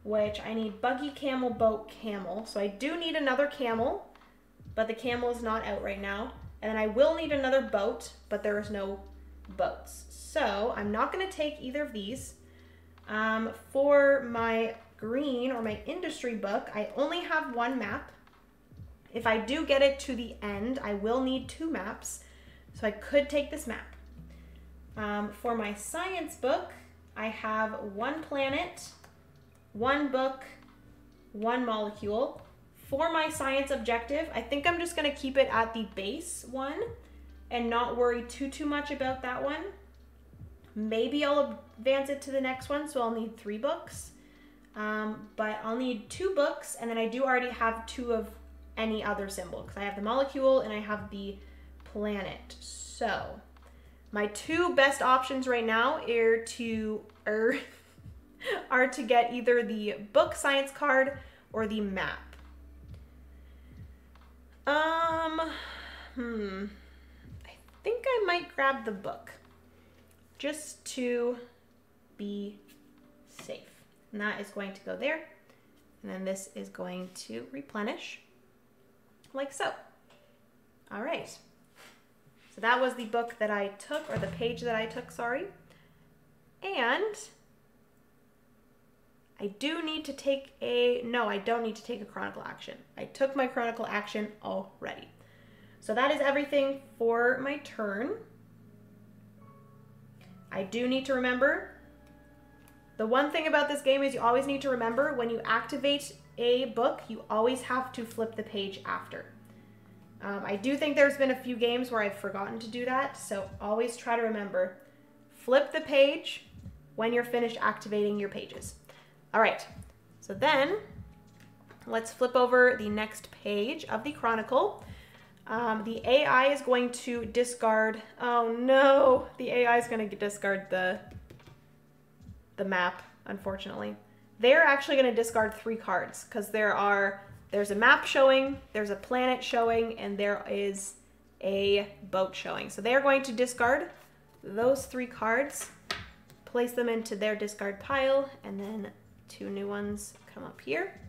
which I need buggy, camel, boat, camel. So I do need another camel, but the camel is not out right now. And then I will need another boat, but there is no boats. So I'm not gonna take either of these. For my green or my industry book, I only have 1 map. If I do get it to the end, I will need 2 maps. So I could take this map. For my science book, I have 1 planet, 1 book, 1 molecule. For my science objective, I think I'm just gonna keep it at the base 1 and not worry too much about that one. Maybe I'll advance it to the next one, so I'll need 3 books. But I'll need 2 books, and then I do already have 2 of any other symbol, because I have the molecule and I have the planet. So my 2 best options right now are to get either the book science card or the map. I think I might grab the book just to be safe. And that is going to go there. And then this is going to replenish like so. All right. So that was the book that I took, or the page that I took, sorry. And I do need to take no, I don't need to take a chronicle action. I took my chronicle action already. So that is everything for my turn. I do need to remember, the one thing about this game is you always need to remember when you activate a book, you always have to flip the page after. I do think there's been a few games where I've forgotten to do that, so always try to remember, flip the page when you're finished activating your pages. All right, so then let's flip over the next page of the Chronicle. The AI is going to discard, oh no, the AI is going to discard the map, unfortunately. They're actually going to discard 3 cards because there's a map showing, there's a planet showing, and there is a boat showing. So they're going to discard those 3 cards, place them into their discard pile, and then 2 new ones come up here.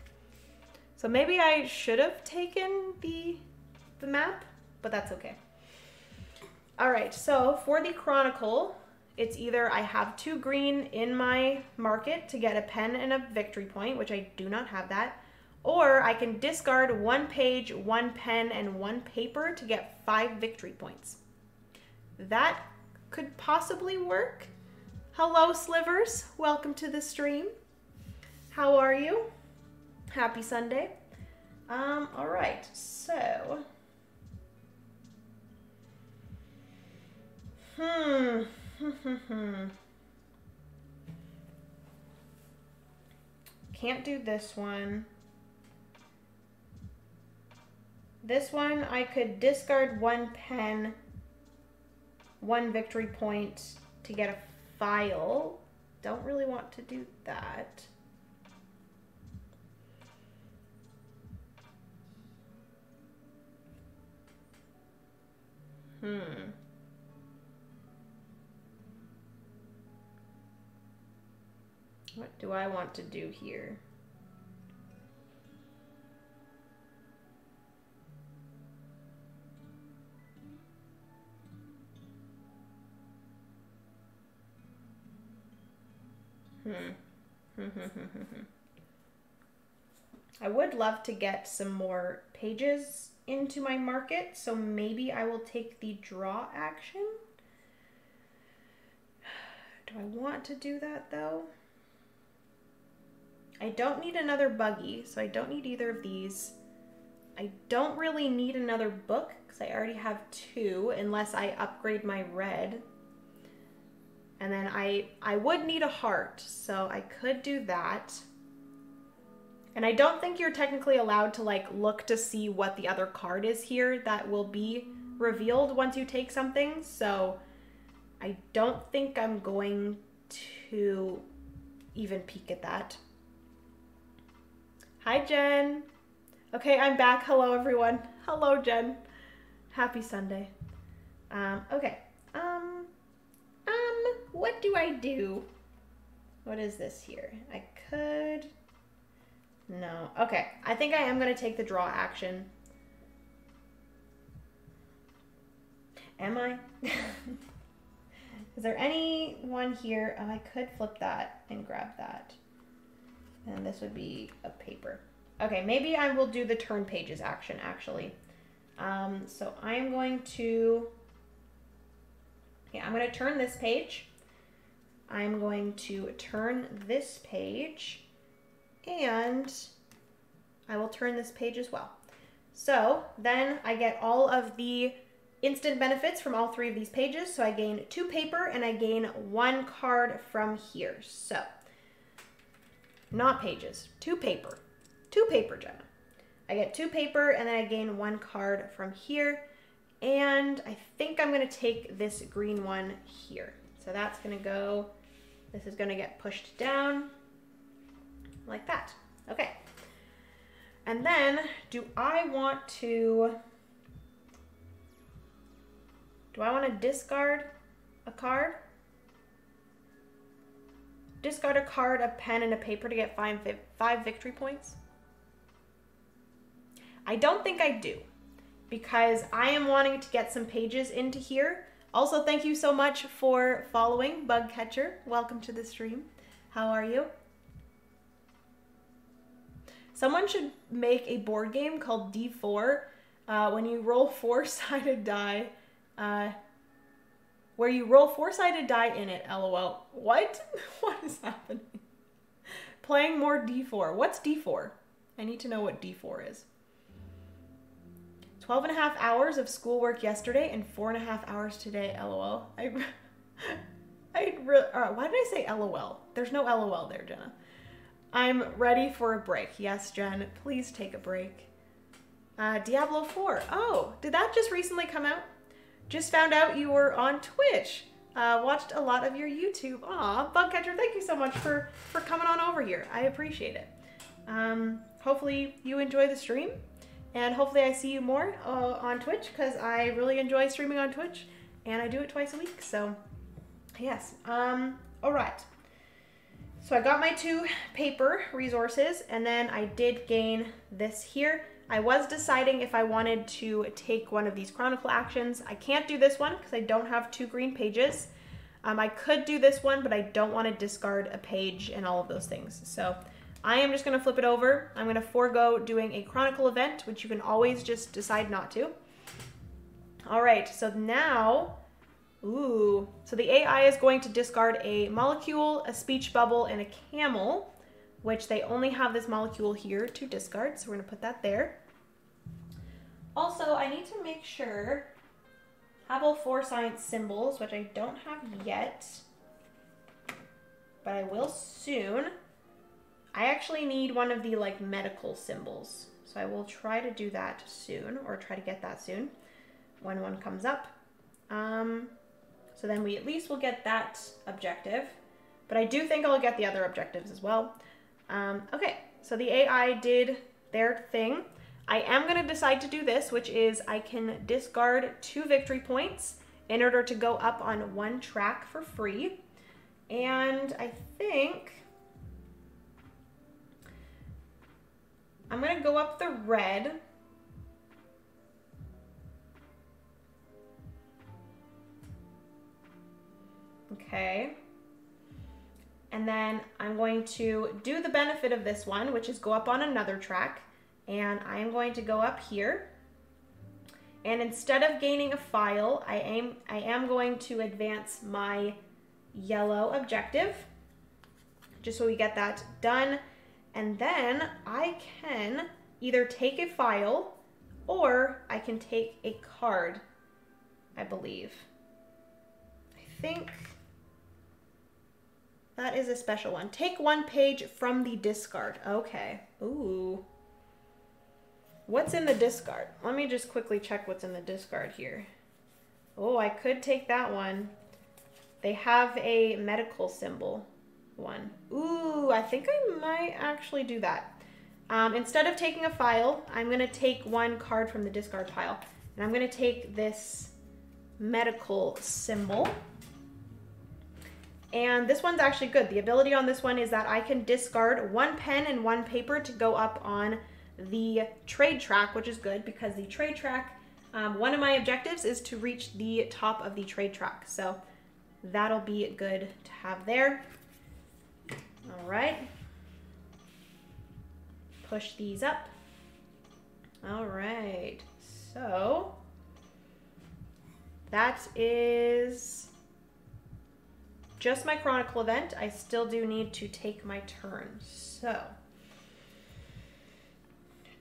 So maybe I should have taken the map, but that's okay. All right, so for the Chronicle, it's either I have 2 green in my market to get a pen and a victory point, which I do not have that, or I can discard 1 page, 1 pen, and 1 paper to get 5 victory points. That could possibly work. Hello, Slivers. Welcome to the stream. How are you? Happy Sunday. All right, so... Can't do this one. This one, I could discard 1 pen, 1 victory point to get a file. Don't really want to do that. What do I want to do here? I would love to get some more pages into my market, so maybe I will take the draw action. Do I want to do that though? I don't need another buggy, so I don't need either of these. I don't really need another book because I already have 2 unless I upgrade my red. And then I would need a heart, so I could do that. And I don't think you're technically allowed to like look to see what the other card is here. That will be revealed once you take something. So I don't think I'm going to even peek at that. Hi, Jen. Okay, I'm back. Hello, everyone. Hello, Jen. Happy Sunday. Okay. What do I do? What is this here? I could... No. Okay, I think I am going to take the draw action. Am I? Is there any one here? Oh, I could flip that and grab that. And this would be a paper. Okay, maybe I will do the turn pages action, actually. So I'm going to... Yeah, I'm going to turn this page. I'm going to turn this page. And I will turn this page as well. So then I get all of the instant benefits from all 3 of these pages. So I gain 2 paper and I gain 1 card from here. So, not pages, 2 paper. 2 paper, Jenna. I get 2 paper and then I gain 1 card from here. And I think I'm going to take this green one here. So that's going to go, this is going to get pushed down like that. Okay. And then, do I want to discard a card? discard a card, a pen, and a paper to get five victory points? I don't think I do, because I am wanting to get some pages into here. Also, thank you so much for following, Bug Catcher. Welcome to the stream. How are you? Someone should make a board game called D4, when you roll four-sided die, where you roll four-sided die in it, LOL. What? What is happening? Playing more D4. What's D4? I need to know what D4 is. 12.5 hours of schoolwork yesterday and 4.5 hours today, LOL. Why did I say LOL? There's no LOL there, Jenna. I'm ready for a break. Yes, Jen, please take a break. Diablo 4. Oh, did that just recently come out? Just found out you were on Twitch. Watched a lot of your YouTube. Aw, Bugcatcher, thank you so much for coming on over here. I appreciate it. Hopefully you enjoy the stream, and hopefully I see you more on Twitch, because I really enjoy streaming on Twitch, and I do it twice a week, so yes. All right. So I got my 2 paper resources, and then I did gain this here. I was deciding if I wanted to take one of these chronicle actions. I can't do this one because I don't have 2 green pages. I could do this one, but I don't want to discard a page and all of those things. So I am just going to flip it over. I'm going to forego doing a chronicle event, which you can always just decide not to. All right, so now, ooh, so the AI is going to discard a molecule, a speech bubble, and a camel, which they only have this molecule here to discard, so we're going to put that there. Also, I need to make sure Hubble 4 Science symbols, which I don't have yet, but I will soon. I actually need one of the like medical symbols, so I will try to do that soon, or try to get that soon when one comes up. So then we at least will get that objective, but I do think I'll get the other objectives as well. Okay, so the AI did their thing. I am going to decide to do this, which is I can discard 2 victory points in order to go up on 1 track for free. And I think I'm going to go up the red. Okay. And then I'm going to do the benefit of this one, which is go up on another track. And I'm going to go up here. And instead of gaining a file, I am going to advance my yellow objective, just so we get that done. And then I can either take a file or I can take a card, I believe. I think that is a special one. Take 1 page from the discard. Okay. Ooh. What's in the discard? Let me just quickly check what's in the discard here. Oh, I could take that one. They have a medical symbol one. Ooh, I think I might actually do that. Instead of taking a file, I'm going to take 1 card from the discard pile. And I'm going to take this medical symbol. And this one's actually good. The ability on this one is that I can discard 1 pen and 1 paper to go up on the trade track, which is good because the trade track, one of my objectives is to reach the top of the trade track. So that'll be good to have there. All right. Push these up. All right. So that is just my chronicle event. I still do need to take my turn. So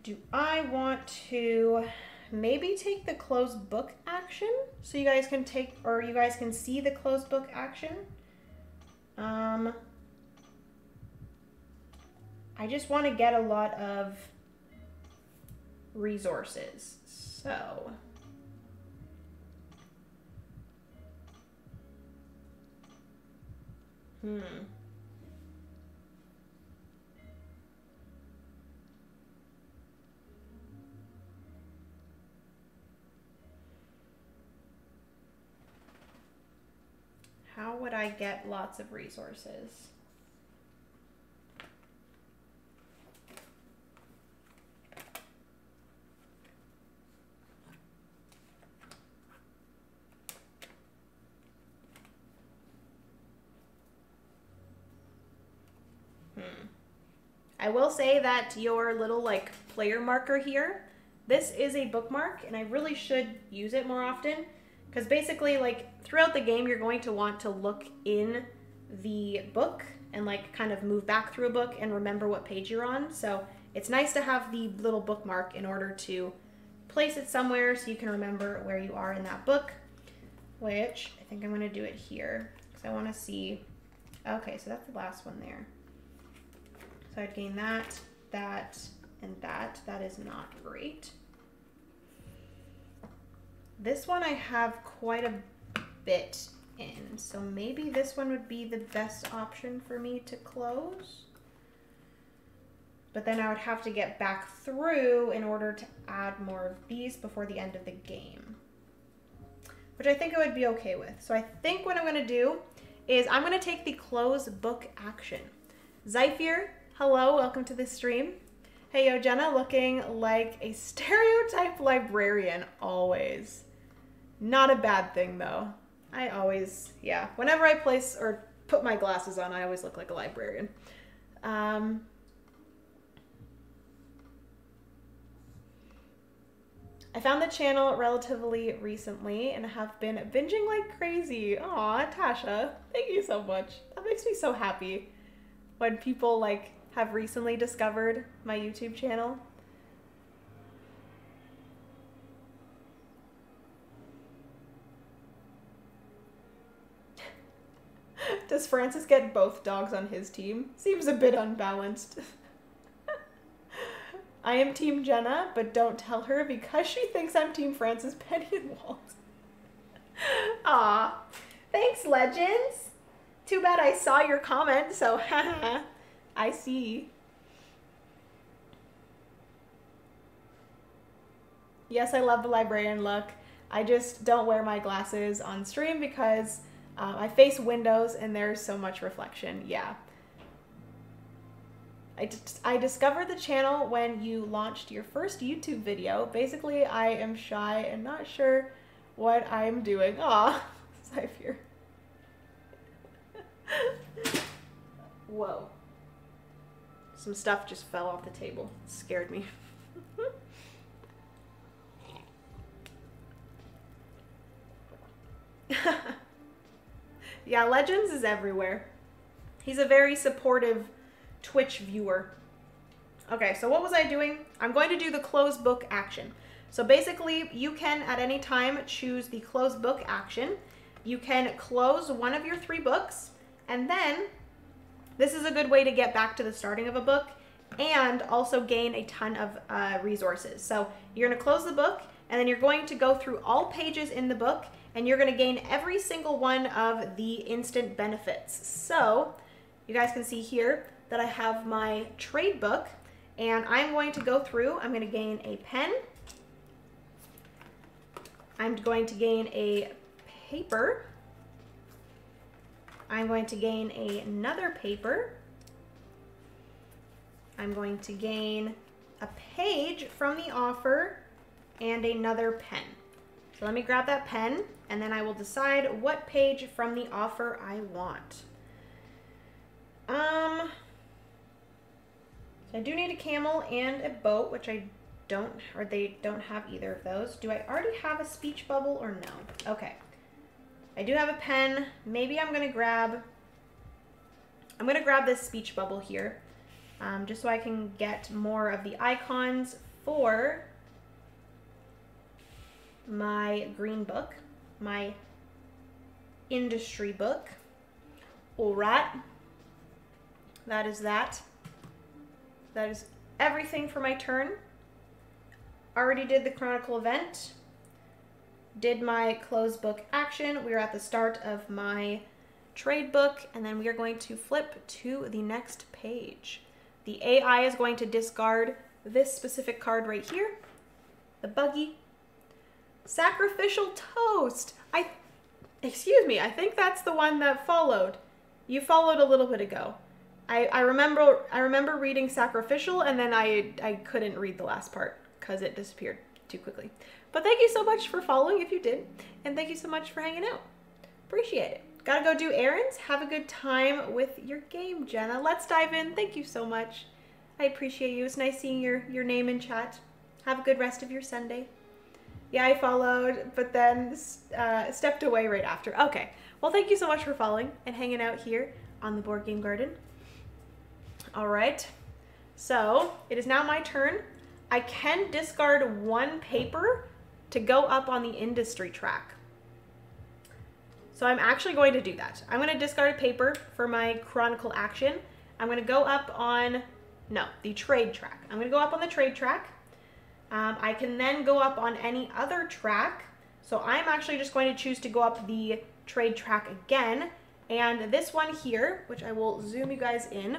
do I want to maybe take the closed book action so you guys can take, or you guys can see the closed book action? I just want to get a lot of resources. So how would I get lots of resources? I will say that your little like player marker here, this is a bookmark, and I really should use it more often, because basically like throughout the game you're going to want to look in the book and like kind of move back through a book and remember what page you're on. So it's nice to have the little bookmark in order to place it somewhere so you can remember where you are in that book, which I think I'm going to do it here because I want to see. Okay, so that's the last one there. So I'd gain that, that, and that. That is not great. This one I have quite a bit in, so maybe this one would be the best option for me to close. But then I would have to get back through in order to add more of these before the end of the game, which I think I would be okay with. So I think what I'm going to do is I'm going to take the close book action. Zyphir, hello, welcome to the stream. Hey, yo, Jenna, looking like a stereotype librarian always. Not a bad thing, though. I always, yeah, whenever I place or put my glasses on, I always look like a librarian. I found the channel relatively recently and have been binging like crazy. Aw, Tasha, thank you so much. That makes me so happy when people like have recently discovered my YouTube channel. Does Francis get both dogs on his team? Seems a bit unbalanced. I am Team Jenna, but don't tell her because she thinks I'm Team Francis, Penny, and Walt. Aw, thanks, Legends. Too bad I saw your comment, so haha, I see. Yes, I love the librarian look. I just don't wear my glasses on stream because I face windows and there's so much reflection. Yeah. I discovered the channel when you launched your first YouTube video. Basically, I am shy and not sure what I'm doing. Aw, Zyphir. Whoa. Some stuff just fell off the table. It scared me. Yeah, Legends is everywhere. He's a very supportive Twitch viewer. Okay, so what was I doing? I'm going to do the close book action. So basically, you can at any time choose the close book action. You can close one of your 3 books, and then this is a good way to get back to the starting of a book and also gain a ton of resources. So you're going to close the book, and then you're going to go through all pages in the book, and you're going to gain every single one of the instant benefits. So you guys can see here that I have my trade book, and I'm going to go through. I'm going to gain a pen. I'm going to gain a paper. I'm going to gain another paper. I'm going to gain a page from the offer and another pen. So let me grab that pen, and then I will decide what page from the offer I want. So I do need a camel and a boat, which I don't, or they don't have either of those. Do I already have a speech bubble or no? Okay. I do have a pen. Maybe I'm gonna grab this speech bubble here, just so I can get more of the icons for my green book, my industry book. All right. That is that. That is everything for my turn. Already did the Chronicle event. Did my close book action. We are at the start of my trade book, and then we are going to flip to the next page. The AI is going to discard this specific card right here, the buggy. Sacrificial toast. Excuse me, I think that's the one that followed. You followed a little bit ago. I remember reading sacrificial, and then I couldn't read the last part because it disappeared too quickly. But thank you so much for following if you did, and thank you so much for hanging out. Appreciate it. Gotta go do errands. Have a good time with your game, Jenna. Let's dive in. Thank you so much. I appreciate you. It's nice seeing your name in chat. Have a good rest of your Sunday. Yeah, I followed, but then stepped away right after. Okay. Well, thank you so much for following and hanging out here on the Board Game Garden. All right. So it is now my turn. I can discard one paper to go up on the industry track. So I'm actually going to do that. I'm going to discard a paper for my Chronicle action. I'm going to go up on, no, the trade track. I'm going to go up on the trade track. I can then go up on any other track. So I'm actually just going to choose to go up the trade track again. And this one here, which I will zoom you guys in.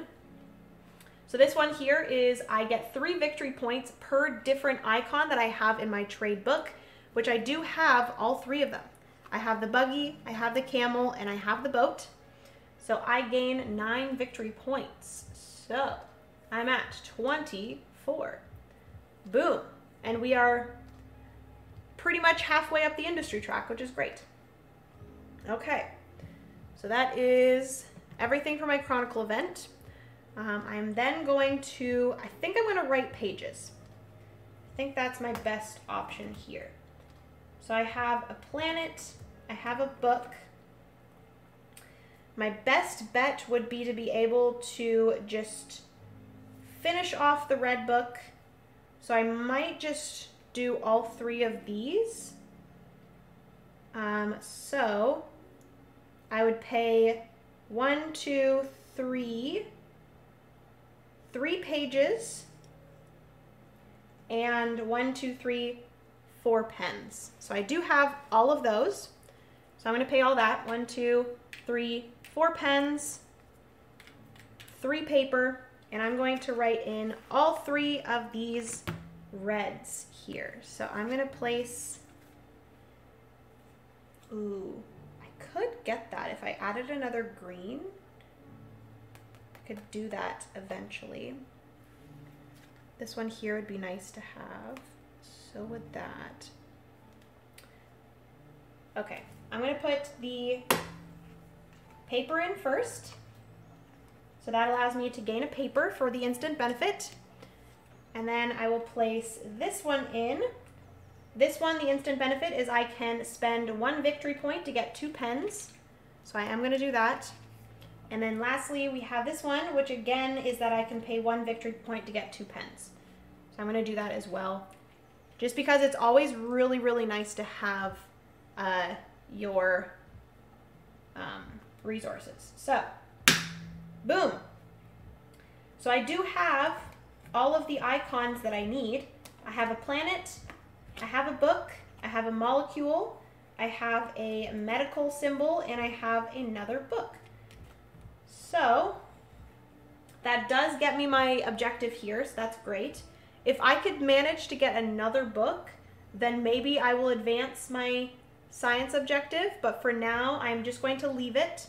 So this one here is I get 3 victory points per different icon that I have in my trade book, which I do have all 3 of them. I have the buggy, I have the camel, and I have the boat. So I gain 9 victory points. So I'm at 24. Boom. And we are pretty much halfway up the industry track, which is great. Okay. So that is everything for my Chronicle event. I'm then going to, I think I'm going to write pages. I think that's my best option here. So I have a planet, I have a book. My best bet would be to be able to just finish off the red book. So I might just do all 3 of these. So I would pay 1, 2, 3 pages, and 1, 2, 3, 4 pens. So I do have all of those. So I'm going to pay all that. 1, 2, 3, 4 pens, 3 paper, and I'm going to write in all 3 of these reds here. So I'm going to place, ooh, I could get that if I added another green. I could do that eventually. This one here would be nice to have. So would that. Okay, I'm going to put the paper in first. So that allows me to gain a paper for the instant benefit. And then I will place this one in. This one, the instant benefit is I can spend 1 victory point to get 2 pens. So I am going to do that. And then lastly, we have this one, which again is that I can pay 1 victory point to get 2 pens. So I'm going to do that as well. Just because it's always really, really nice to have your resources. So, boom. So I do have all of the icons that I need. I have a planet, I have a book, I have a molecule, I have a medical symbol, and I have another book. So that does get me my objective here, so that's great. If I could manage to get another book, then maybe I will advance my science objective, but for now I'm just going to leave it.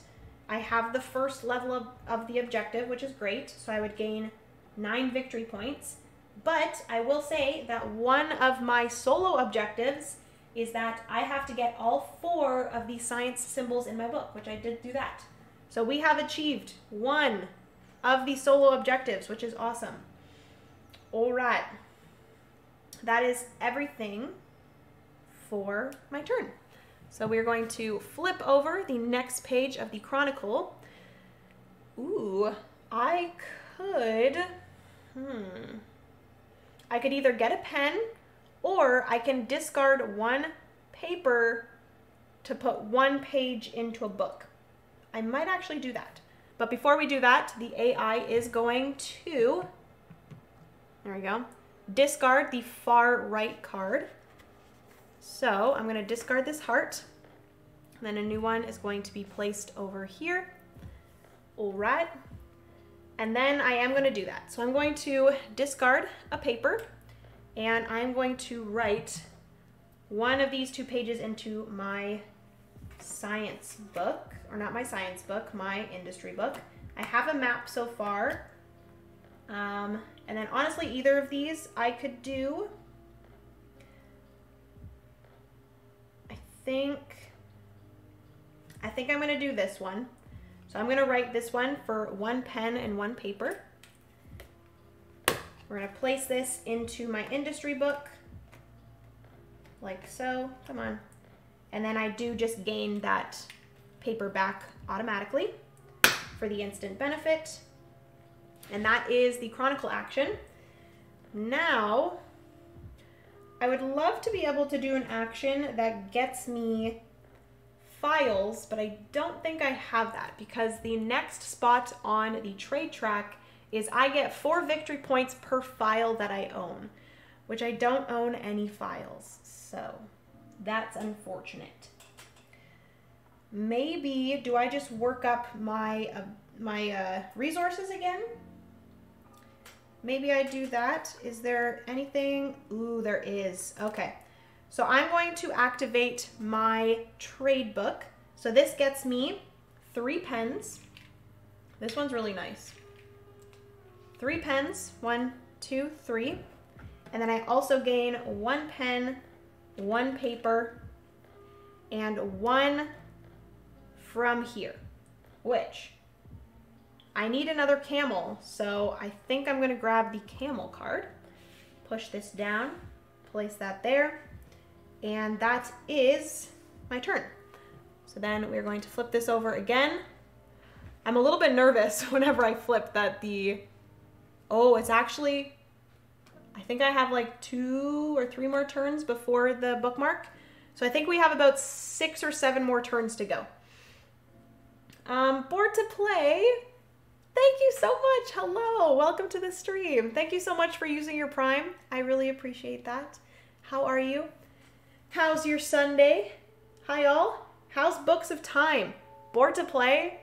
I have the first level of the objective, which is great, so I would gain 9 victory points. But I will say that one of my solo objectives is that I have to get all 4 of the science symbols in my book, which I did do that. So we have achieved 1 of the solo objectives, which is awesome. All right, that is everything for my turn. So we're going to flip over the next page of the Chronicle. Ooh, I could either get a pen or I can discard 1 paper to put 1 page into a book. I might actually do that. But before we do that, the AI is going to, there we go, discard the far right card. So I'm going to discard this heart. And then a new one is going to be placed over here. All right. And then I am going to do that. So I'm going to discard a paper and I'm going to write one of these 2 pages into my science book, or not my science book, my industry book. I have a map so far. And then honestly, either of these I could do. I think I think I'm gonna do this one. So I'm gonna write this one for 1 pen and 1 paper. We're gonna place this into my industry book, like so, come on. And then I do just gain that paper back automatically for the instant benefit. And that is the Chronicle action. Now, I would love to be able to do an action that gets me files, but I don't think I have that because the next spot on the trade track is I get 4 victory points per file that I own, which I don't own any files, so that's unfortunate. Maybe, do I just work up my resources again? Maybe I do that. Is there anything? Ooh, there is. Okay. So I'm going to activate my trade book. So this gets me 3 pens. This one's really nice. 3 pens, 1, 2, 3. And then I also gain 1 pen, 1 paper, and 1 from here, which I need another camel. So I think I'm gonna grab the camel card, push this down, place that there. And that is my turn. So then we're going to flip this over again. I'm a little bit nervous whenever I flip that oh, it's actually, I think I have like 2 or 3 more turns before the bookmark. So I think we have about 6 or 7 more turns to go. Bored to play. Thank you so much. Hello, welcome to the stream. Thank you so much for using your Prime. I really appreciate that. How are you? How's your Sunday? Hi all. How's Books of Time? Bored to play?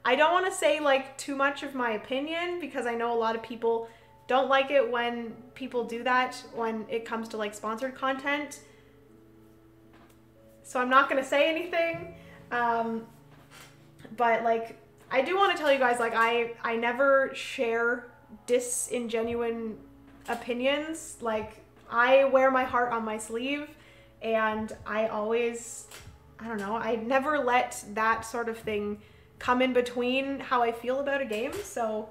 I don't want to say like too much of my opinion because I know a lot of people don't like it when people do that when it comes to like sponsored content. So I'm not going to say anything. But like, I do want to tell you guys, like I never share disingenuine opinions. Like, I wear my heart on my sleeve, and I always, I don't know, I never let that sort of thing come in between how I feel about a game, so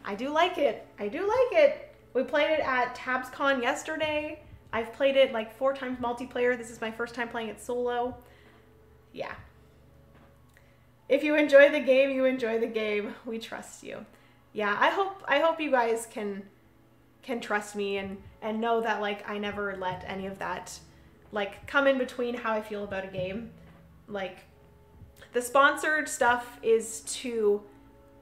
I do like it. I do like it. We played it at TabsCon yesterday. I've played it like 4 times multiplayer. This is my first time playing it solo. Yeah. If you enjoy the game, you enjoy the game. We trust you. Yeah, I hope you guys can trust me and know that like I never let any of that like come in between how I feel about a game. Like, the sponsored stuff is to,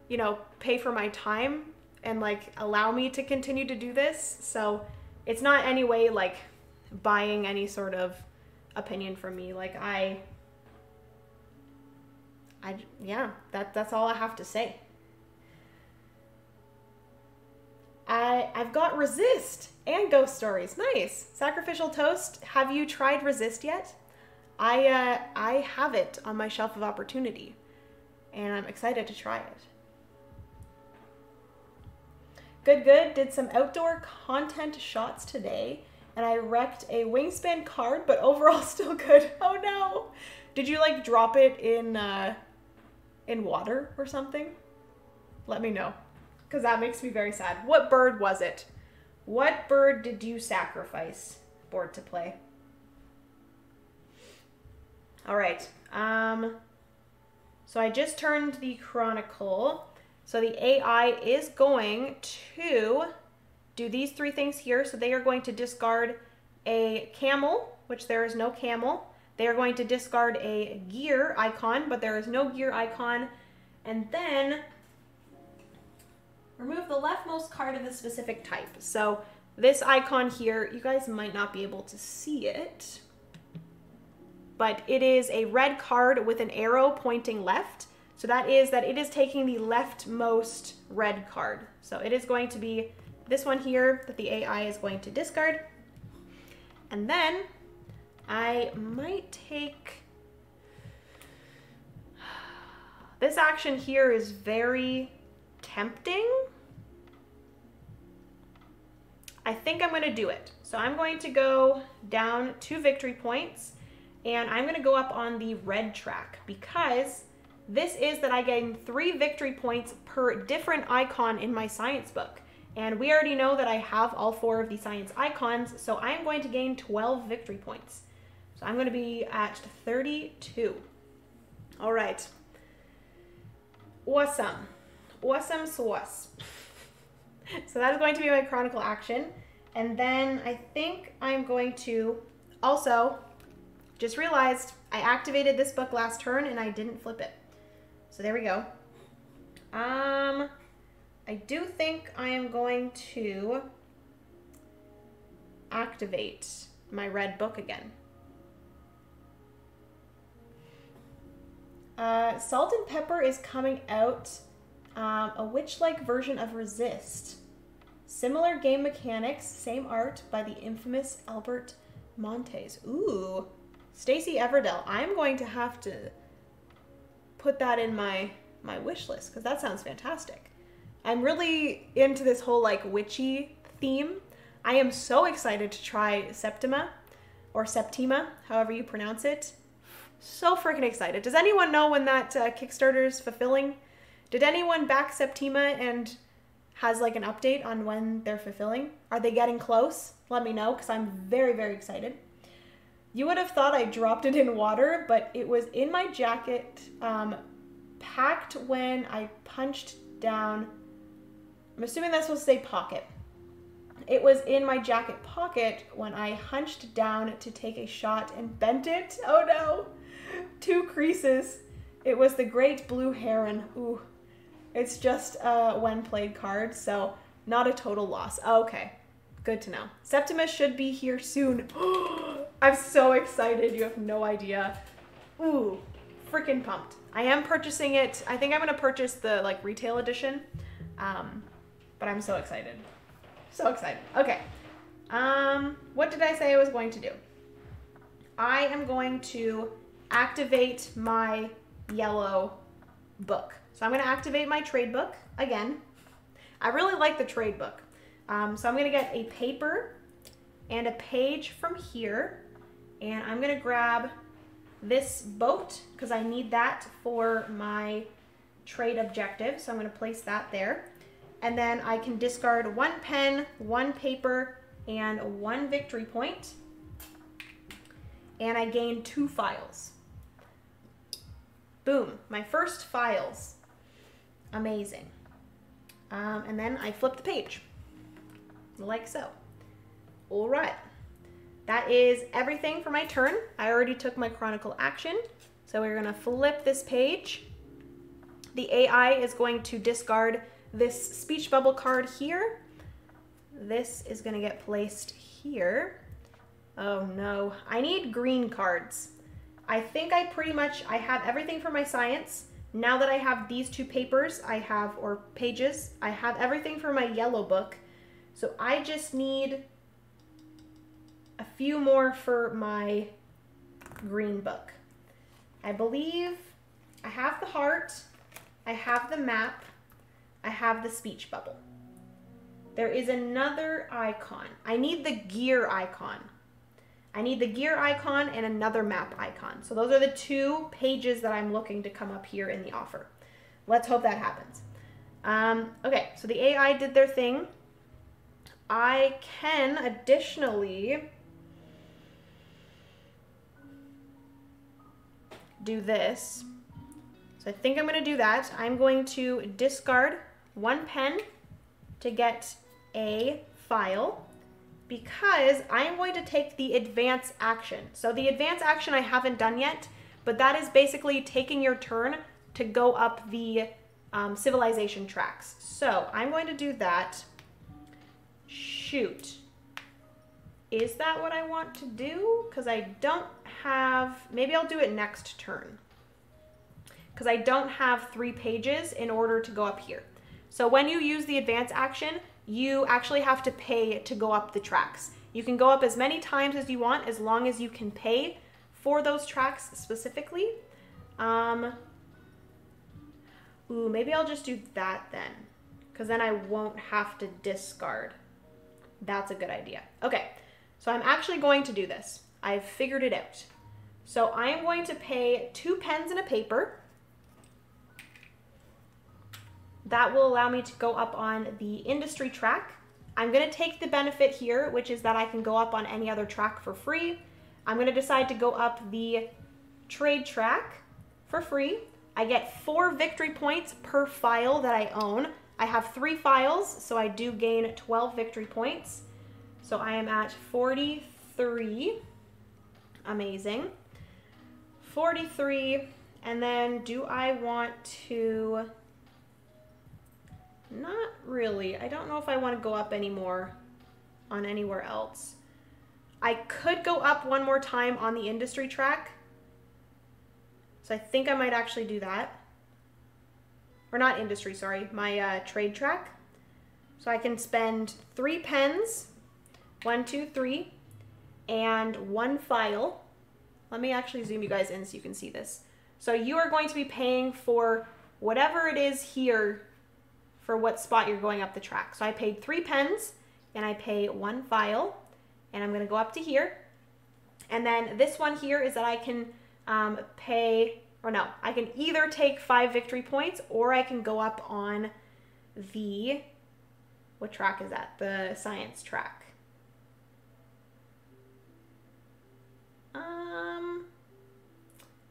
you know, pay for my time and like allow me to continue to do this. So it's not any way like buying any sort of opinion from me. Like yeah, that's all I have to say. I've got Resist and Ghost Stories. Nice. Sacrificial Toast. Have you tried Resist yet? I have it on my shelf of opportunity, and I'm excited to try it. Good. Did some outdoor content shots today, and I wrecked a wingspan card, but overall still good. Oh no! Did you like drop it in water or something? Let me know, because that makes me very sad. What bird was it? What bird did you sacrifice? Bored to play. All right. So I just turned the Chronicle. So the AI is going to do these 3 things here. So they are going to discard a camel, which there is no camel. They are going to discard a gear icon, but there is no gear icon. And then remove the leftmost card of the specific type. So this icon here, you guys might not be able to see it, but it is a red card with an arrow pointing left. So that is that it is taking the leftmost red card. So it is going to be this one here that the AI is going to discard. And then I might take, this action here is very tempting. I think I'm going to do it. So I'm going to go down 2 victory points, and I'm gonna go up on the red track because this is that I gain 3 victory points per different icon in my science book. And we already know that I have all 4 of the science icons, so I'm going to gain 12 victory points. So I'm gonna be at 32. All right. Awesome. Awesome sauce. So that is going to be my chronicle action. And then I think I'm going to also, just realized I activated this book last turn and I didn't flip it. So there we go. I do think I am going to activate my red book again. Salt and Pepper is coming out, a witch-like version of Resist. Similar game mechanics, same art by the infamous Albert Montes. Ooh, Stacey Everdell. I'm going to have to put that in my wish list because that sounds fantastic. I'm really into this whole like witchy theme. I am so excited to try Septima, or Septima, however you pronounce it. So freaking excited. Does anyone know when that Kickstarter is fulfilling? Did anyone back Septima and has like an update on when they're fulfilling? Are they getting close? Let me know because I'm very, very excited. You would have thought I dropped it in water, but it was in my jacket, packed when I punched down. I'm assuming that's supposed to say pocket. It was in my jacket pocket when I hunched down to take a shot and bent it. Oh no, 2 creases. It was the Great Blue Heron. Ooh, it's just when played card, so not a total loss. Okay, good to know. Septimus should be here soon. I'm so excited, you have no idea. Ooh, freaking pumped. I am purchasing it. I think I'm gonna purchase the like retail edition, but I'm so excited. So excited. Okay, what did I say I was going to do? I am going to activate my yellow book. So I'm going to activate my trade book again. I really like the trade book. So I'm going to get a paper and a page from here, and I'm going to grab this boat because I need that for my trade objective. So I'm going to place that there. And then I can discard 1 pen, 1 paper, and 1 victory point. And I gain 2 files. Boom, my first files. Amazing. And then I flip the page, like so. All right, that is everything for my turn. I already took my chronicle action, so we're gonna flip this page. The AI is going to discard this speech bubble card here. This is gonna get placed here. Oh no, I need green cards. I think I have everything for my science. Now that I have these 2 papers, or pages, I have everything for my yellow book. So I just need a few more for my green book. I believe I have the heart, I have the map, I have the speech bubble. There is another icon. I need the gear icon. I need the gear icon and another map icon. So those are the 2 pages that I'm looking to come up here in the offer. Let's hope that happens. Okay, so the AI did their thing. I can additionally do this. So I think I'm going to do that. I'm going to discard 1 pen to get a file, because I'm going to take the advance action. So the advance action I haven't done yet, but that is basically taking your turn to go up the civilization tracks. So I'm going to do that. Shoot. Is that what I want to do? Because I don't have, maybe I'll do it next turn. Because I don't have 3 pages in order to go up here. So when you use the advance action, you actually have to pay to go up the tracks. You can go up as many times as you want, as long as you can pay for those tracks specifically. Ooh, maybe I'll just do that then, because then I won't have to discard. That's a good idea. Okay, so I'm actually going to do this. I've figured it out. So I am going to pay 2 pens and a paper. That will allow me to go up on the industry track. I'm gonna take the benefit here, which is that I can go up on any other track for free. I'm gonna decide to go up the trade track for free. I get 4 victory points per file that I own. I have 3 files, so I do gain 12 victory points. So I am at 43. Amazing. 43, and then do I want to... Not really. I don't know if I want to go up anymore on anywhere else. I could go up one more time on the industry track. So I think I might actually do that. Or not industry, sorry. My trade track. So I can spend 3 pens, 1, 2, 3, and 1 file. Let me actually zoom you guys in so you can see this. So you are going to be paying for whatever it is here for what spot you're going up the track. So I paid 3 pens and I pay 1 file, and I'm gonna go up to here. And then this one here is that I can I can either take 5 victory points or I can go up on the, what track is that? The science track.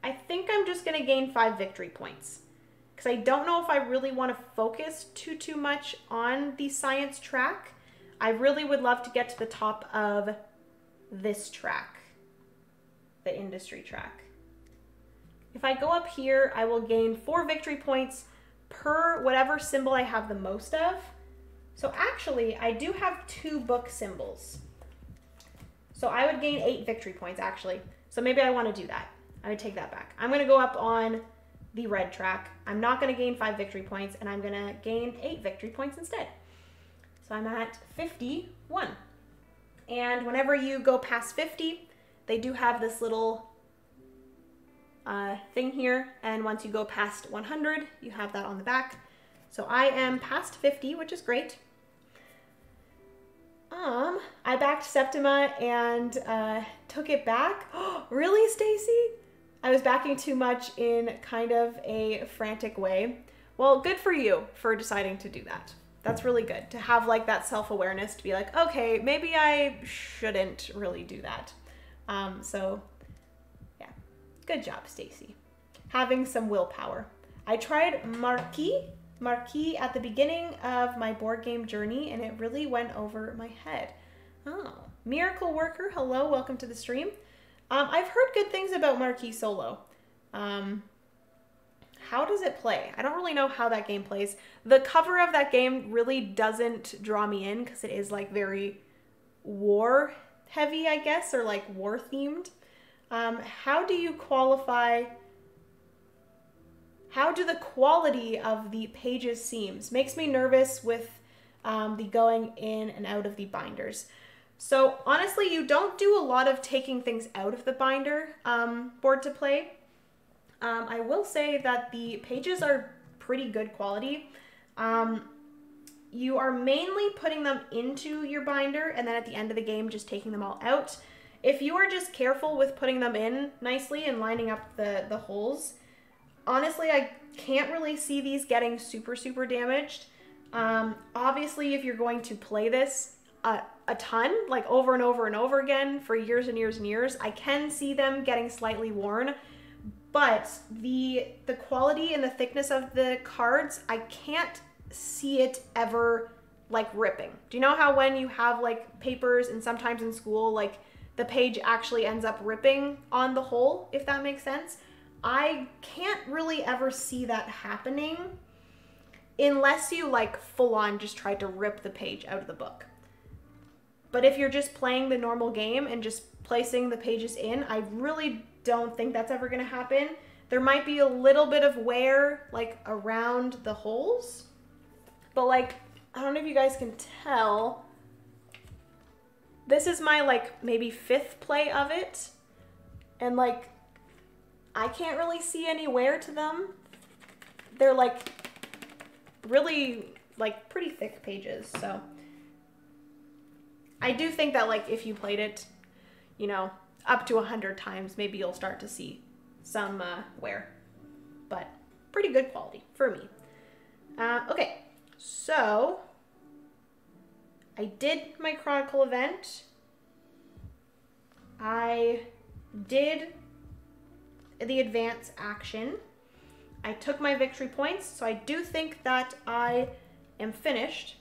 I think I'm just gonna gain 5 victory points because I don't know if I really want to focus too much on the science track. I really would love to get to the top of this track, the industry track. If I go up here, I will gain 4 victory points per whatever symbol I have the most of. So actually, I do have 2 book symbols. So I would gain 8 victory points actually. So maybe I want to do that. I would take that back. I'm going to go up on the red track. I'm not going to gain 5 victory points, and I'm going to gain 8 victory points instead. So I'm at 51. And whenever you go past 50, they do have this little thing here. And once you go past 100, you have that on the back. So I am past 50, which is great. I backed Septima and took it back. Really, Stacy? I was backing too much in kind of a frantic way. Well, good for you for deciding to do that. That's really good to have like that self-awareness to be like, okay, maybe I shouldn't really do that. So yeah, good job, Stacy. Having some willpower. I tried Marquee at the beginning of my board game journey, and it really went over my head. Oh, Miracle Worker, hello, welcome to the stream. I've heard good things about Marquee Solo. How does it play? I don't really know how that game plays. The cover of that game really doesn't draw me in because it is like very war heavy, I guess, or like war themed. How do you qualify? How do the quality of the pages seems? Makes me nervous with the going in and out of the binders. So honestly, you don't do a lot of taking things out of the binder board to play. I will say that the pages are pretty good quality. You are mainly putting them into your binder and then at the end of the game just taking them all out. If you are just careful with putting them in nicely and lining up the holes, honestly, I can't really see these getting super damaged. Obviously, if you're going to play this a ton, like over and over and over again for years and years and years, I can see them getting slightly worn. But the quality and the thickness of the cards, I can't see it ever like ripping. Do you know how when you have like papers and sometimes in school, like the page actually ends up ripping on the whole, if that makes sense? I can't really ever see that happening unless you like full on just try to rip the page out of the book. But if you're just playing the normal game and just placing the pages in, I really don't think that's ever gonna happen. There might be a little bit of wear like around the holes, but like, I don't know if you guys can tell, this is my like maybe 5th play of it. And like, I can't really see any wear to them. They're like really like pretty thick pages. So I do think that like if you played it, you know, up to 100 times, maybe you'll start to see some wear, but pretty good quality for me. Okay, so I did my Chronicle event. I did the advance action. I took my victory points, so I do think that I am finished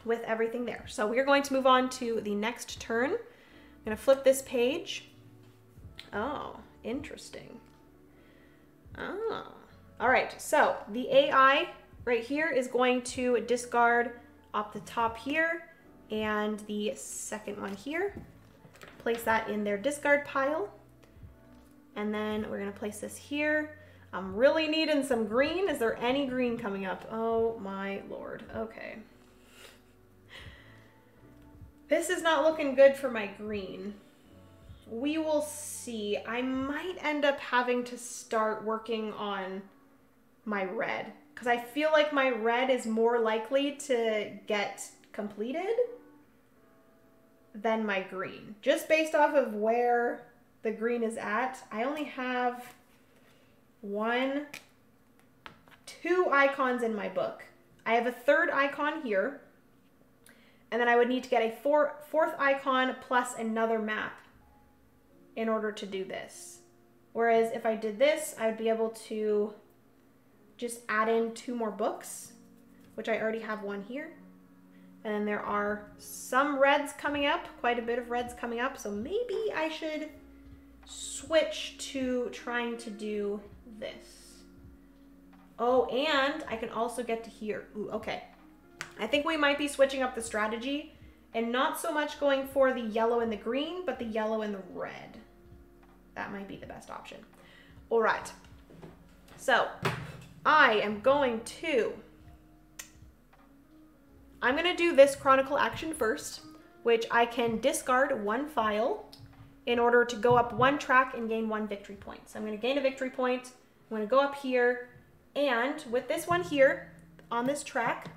with everything there. So we're going to move on to the next turn. I'm gonna flip this page. Oh, interesting. Oh, all right, so the AI right here is going to discard up the top here and the second one here. Place that in their discard pile. And then we're gonna place this here. I'm really needing some green. Is there any green coming up? Oh my Lord, okay. This is not looking good for my green. We will see. I might end up having to start working on my red because I feel like my red is more likely to get completed than my green. Just based off of where the green is at, I only have 2 icons in my book. I have a 3rd icon here, and then I would need to get a 4th icon plus another map in order to do this. Whereas if I did this, I would be able to just add in 2 more books, which I already have 1 here. And then there are some reds coming up, quite a bit of reds coming up, so maybe I should switch to trying to do this. Oh, and I can also get to here. Ooh, okay. I think we might be switching up the strategy and not so much going for the yellow and the green, but the yellow and the red. That might be the best option. All right. So I'm going to do this Chronicle action first, which I can discard 1 file in order to go up 1 track and gain 1 victory point. So I'm going to gain a victory point. I'm going to go up here, and with this one here on this track,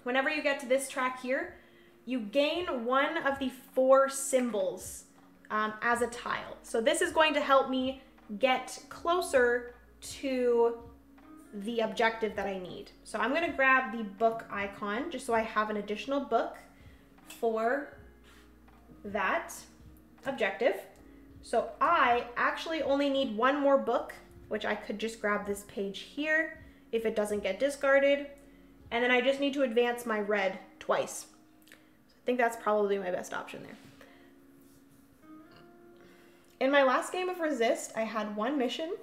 whenever you get to this track here, you gain 1 of the 4 symbols as a tile. So this is going to help me get closer to the objective that I need. So I'm going to grab the book icon just so I have an additional book for that objective. So I actually only need 1 more book, which I could just grab this page here if it doesn't get discarded. And then I just need to advance my red twice. So I think that's probably my best option there. In my last game of Resist, I had 1 mission,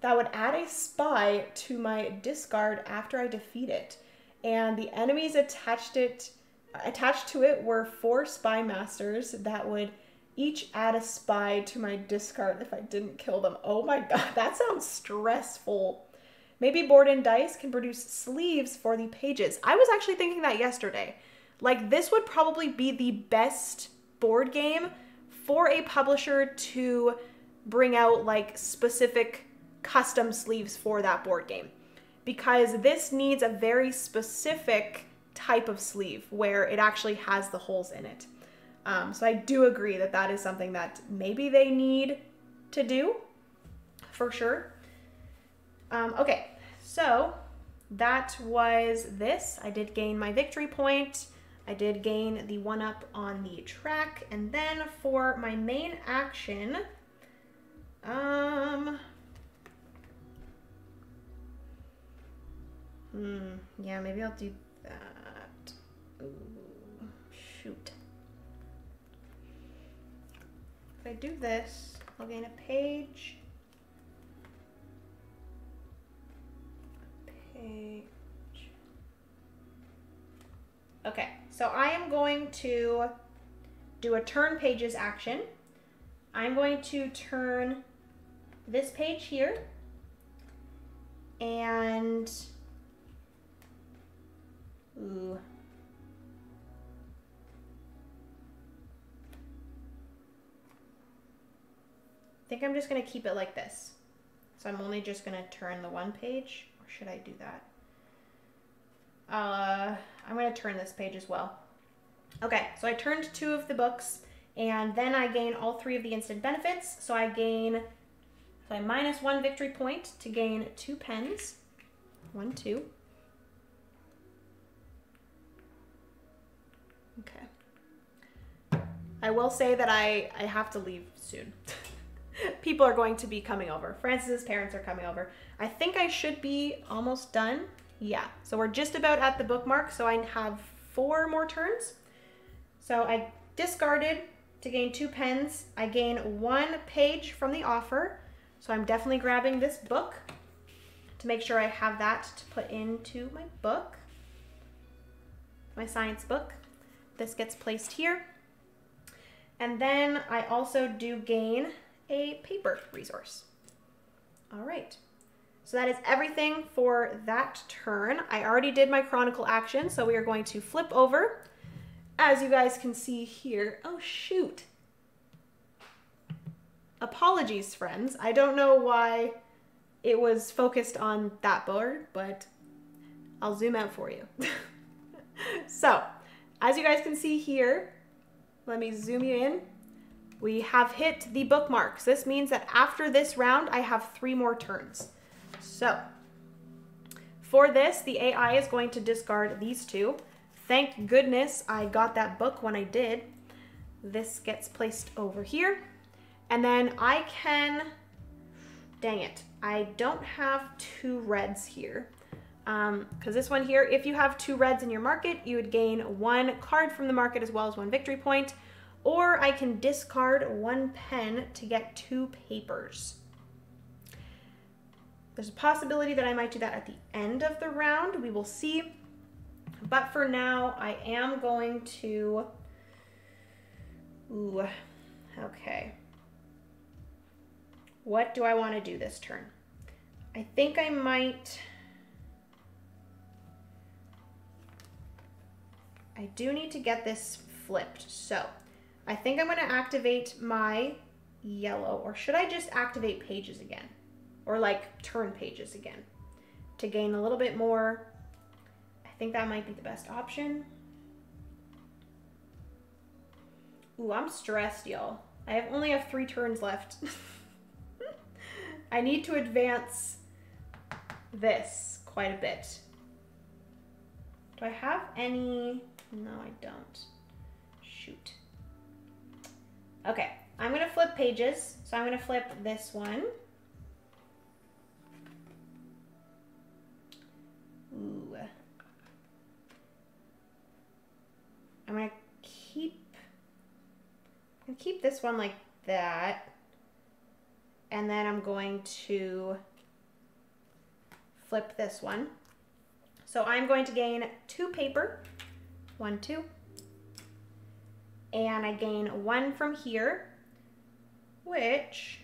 that would add a spy to my discard after I defeat it. And the enemies attached to it were 4 spy masters that would each add a spy to my discard if I didn't kill them. Oh my god, that sounds stressful. Maybe Board and Dice can produce sleeves for the pages. I was actually thinking that yesterday. Like, this would probably be the best board game for a publisher to bring out like specific custom sleeves for that board game, because this needs a very specific type of sleeve where it actually has the holes in it. So I do agree that that is something that maybe they need to do for sure. Okay, so that was this. I did gain my victory point. I did gain the 1-up on the track. And then for my main action, yeah, maybe I'll do that. Ooh, shoot. If I do this, I'll gain a page. Okay, so I am going to do a turn pages action. I'm going to turn this page here, and ooh. I think I'm just going to keep it like this. So I'm only just going to turn the 1 page, or should I do that? I'm going to turn this page as well. Okay, so I turned 2 of the books, And then I gain all 3 of the instant benefits. So I minus 1 victory point to gain 2 pens. 1, 2. Okay. I will say that I have to leave soon. People are going to be coming over. Francis's parents are coming over. I think I should be almost done. Yeah, so we're just about at the bookmark, so I have 4 more turns. So I discarded to gain 2 pens. I gain 1 page from the offer. So I'm definitely grabbing this book to make sure I have that to put into my book, my science book. This gets placed here. And then I also do gain a paper resource. All right. So that is everything for that turn. I already did my chronicle action, so we are going to flip over. As you guys can see here, oh shoot. Apologies, friends. I don't know why it was focused on that board, but I'll zoom out for you. So, as you guys can see here, let me zoom you in. We have hit the bookmarks. This means that after this round, I have 3 more turns. So, for this, the AI is going to discard these 2. Thank goodness I got that book when I did. This gets placed over here. And then I can, dang it, I don't have 2 reds here. Because this one here, if you have 2 reds in your market, you would gain 1 card from the market as well as 1 victory point. Or I can discard 1 pen to get 2 papers. There's a possibility that I might do that at the end of the round. We will see. But for now, I am going to... Ooh, okay. What do I want to do this turn? I think I might... I do need to get this flipped. So, I think I'm going to activate my yellow. Or should I just activate pages again? Or like turn pages again to gain a little bit more. I think that might be the best option. Ooh, I'm stressed, y'all. I only have 3 turns left. I need to advance this quite a bit. Do I have any? No, I don't. Shoot. Okay, I'm gonna flip pages. So I'm gonna flip this one. Ooh. I'm gonna keep this one like that. And then I'm going to flip this one. So I'm going to gain 2 paper. 1, 2. And I gain 1 from here, which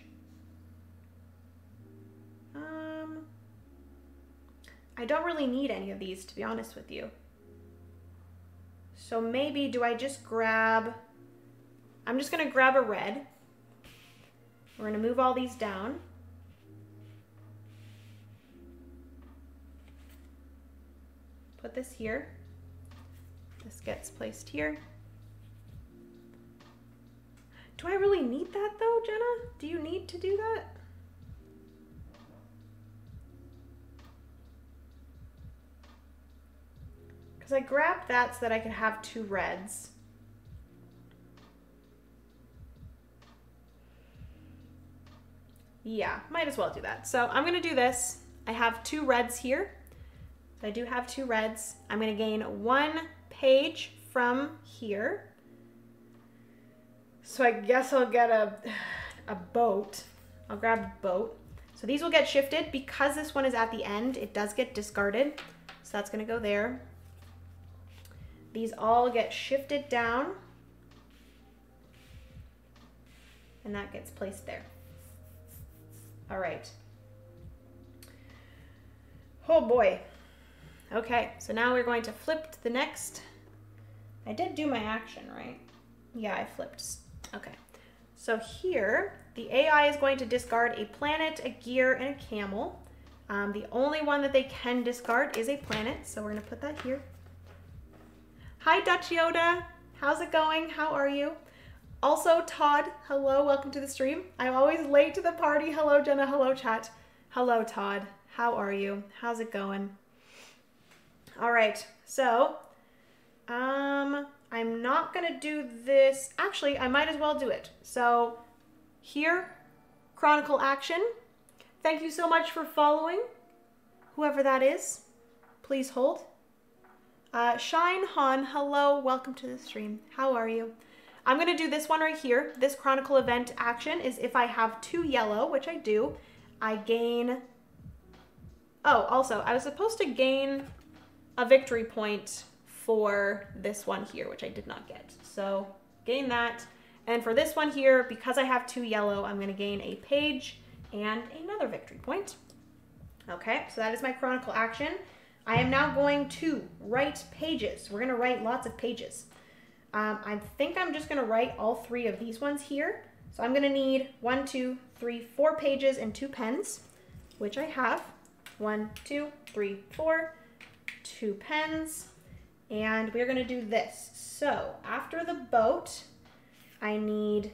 I don't really need any of these, to be honest with you. So maybe do I just grab, I'm just gonna grab a red. We're gonna move all these down. Put this here. This gets placed here. Do I really need that though, Jenna? Do you need to do that? Because I grabbed that so that I could have 2 reds. Yeah, might as well do that. So I'm gonna do this. I have 2 reds here. So I do have 2 reds. I'm gonna gain 1 page from here. So I guess I'll get a boat. I'll grab a boat. So these will get shifted. Because this one is at the end, it does get discarded. So that's gonna go there. These all get shifted down. And that gets placed there. All right. Oh boy. Okay, so now we're going to flip to the next. I did do my action, right? Yeah, I flipped. Okay. So here, the AI is going to discard a planet, a gear, and a camel. The only one that they can discard is a planet, so we're gonna put that here. Hi, Dutch Yoda. How's it going? How are you? Also, Todd, hello, welcome to the stream. I'm always late to the party. Hello, Jenna, hello, chat. Hello, Todd. How are you? How's it going? All right, so, I'm not gonna do this. Actually, I might as well do it. So, here, Chronicle Action. Thank you so much for following, whoever that is. Please hold. Shine Han, hello, welcome to the stream. How are you? I'm gonna do this one right here. This Chronicle event action is if I have 2 yellow, which I do, I gain, oh, also, I was supposed to gain a victory point for this one here, which I did not get. So gain that. And for this one here, because I have 2 yellow, I'm gonna gain a page and another victory point. Okay, so that is my Chronicle action. I am now going to write pages. We're gonna write lots of pages. I think I'm just gonna write all 3 of these ones here. So I'm gonna need 1, 2, 3, 4 pages and 2 pens, which I have. 1, 2, 3, 4, 2 pens. And we're gonna do this. So after the boat, I need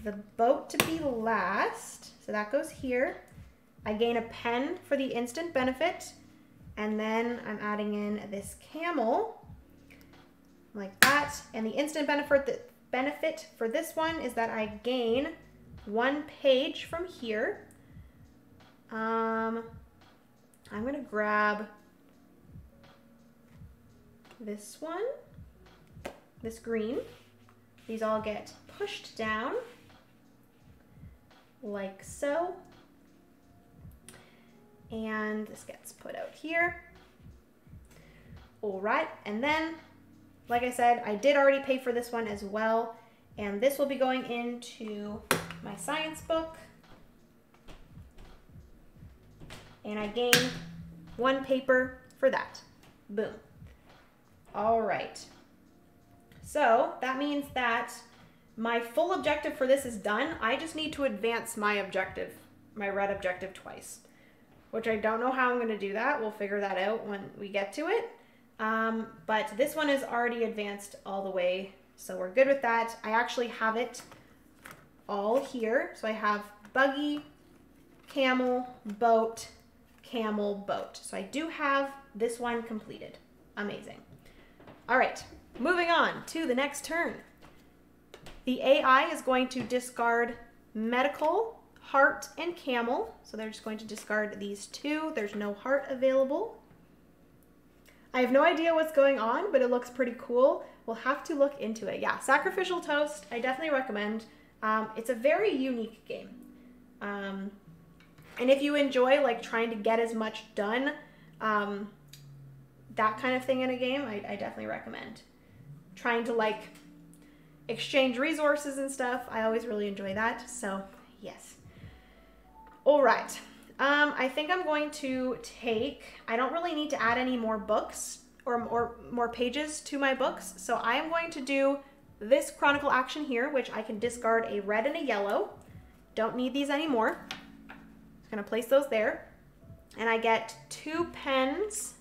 the boat to be last. So that goes here. I gain a pen for the instant benefit. And then I'm adding in this camel like that. And the instant benefit for this one is that I gain 1 page from here. I'm gonna grab this one, this green. These all get pushed down like so. And this gets put out here. All right, and then, like I said, I did already pay for this one as well. And this will be going into my science book. And I gain 1 paper for that. Boom. All right. So that means that my full objective for this is done. I just need to advance my objective, my red objective twice, which I don't know how I'm going to do that. We'll figure that out when we get to it. But this one is already advanced all the way, so we're good with that. I actually have it all here. So I have buggy, camel, boat, camel, boat. So I do have this one completed. Amazing. All right, moving on to the next turn. The AI is going to discard medical, heart, and camel. So they're just going to discard these 2. There's no heart available. I have no idea what's going on, but it looks pretty cool. We'll have to look into it. Yeah, Sacrificial Toast, I definitely recommend. It's a very unique game. And if you enjoy like trying to get as much done, that kind of thing in a game, I definitely recommend. Trying to like exchange resources and stuff, I always really enjoy that, so yes. All right, I think I'm going to take, I don't really need to add any more books or more pages to my books, so I am going to do this Chronicle action here, which I can discard a red and a yellow. Don't need these anymore. Just gonna place those there. And I get 2 pens,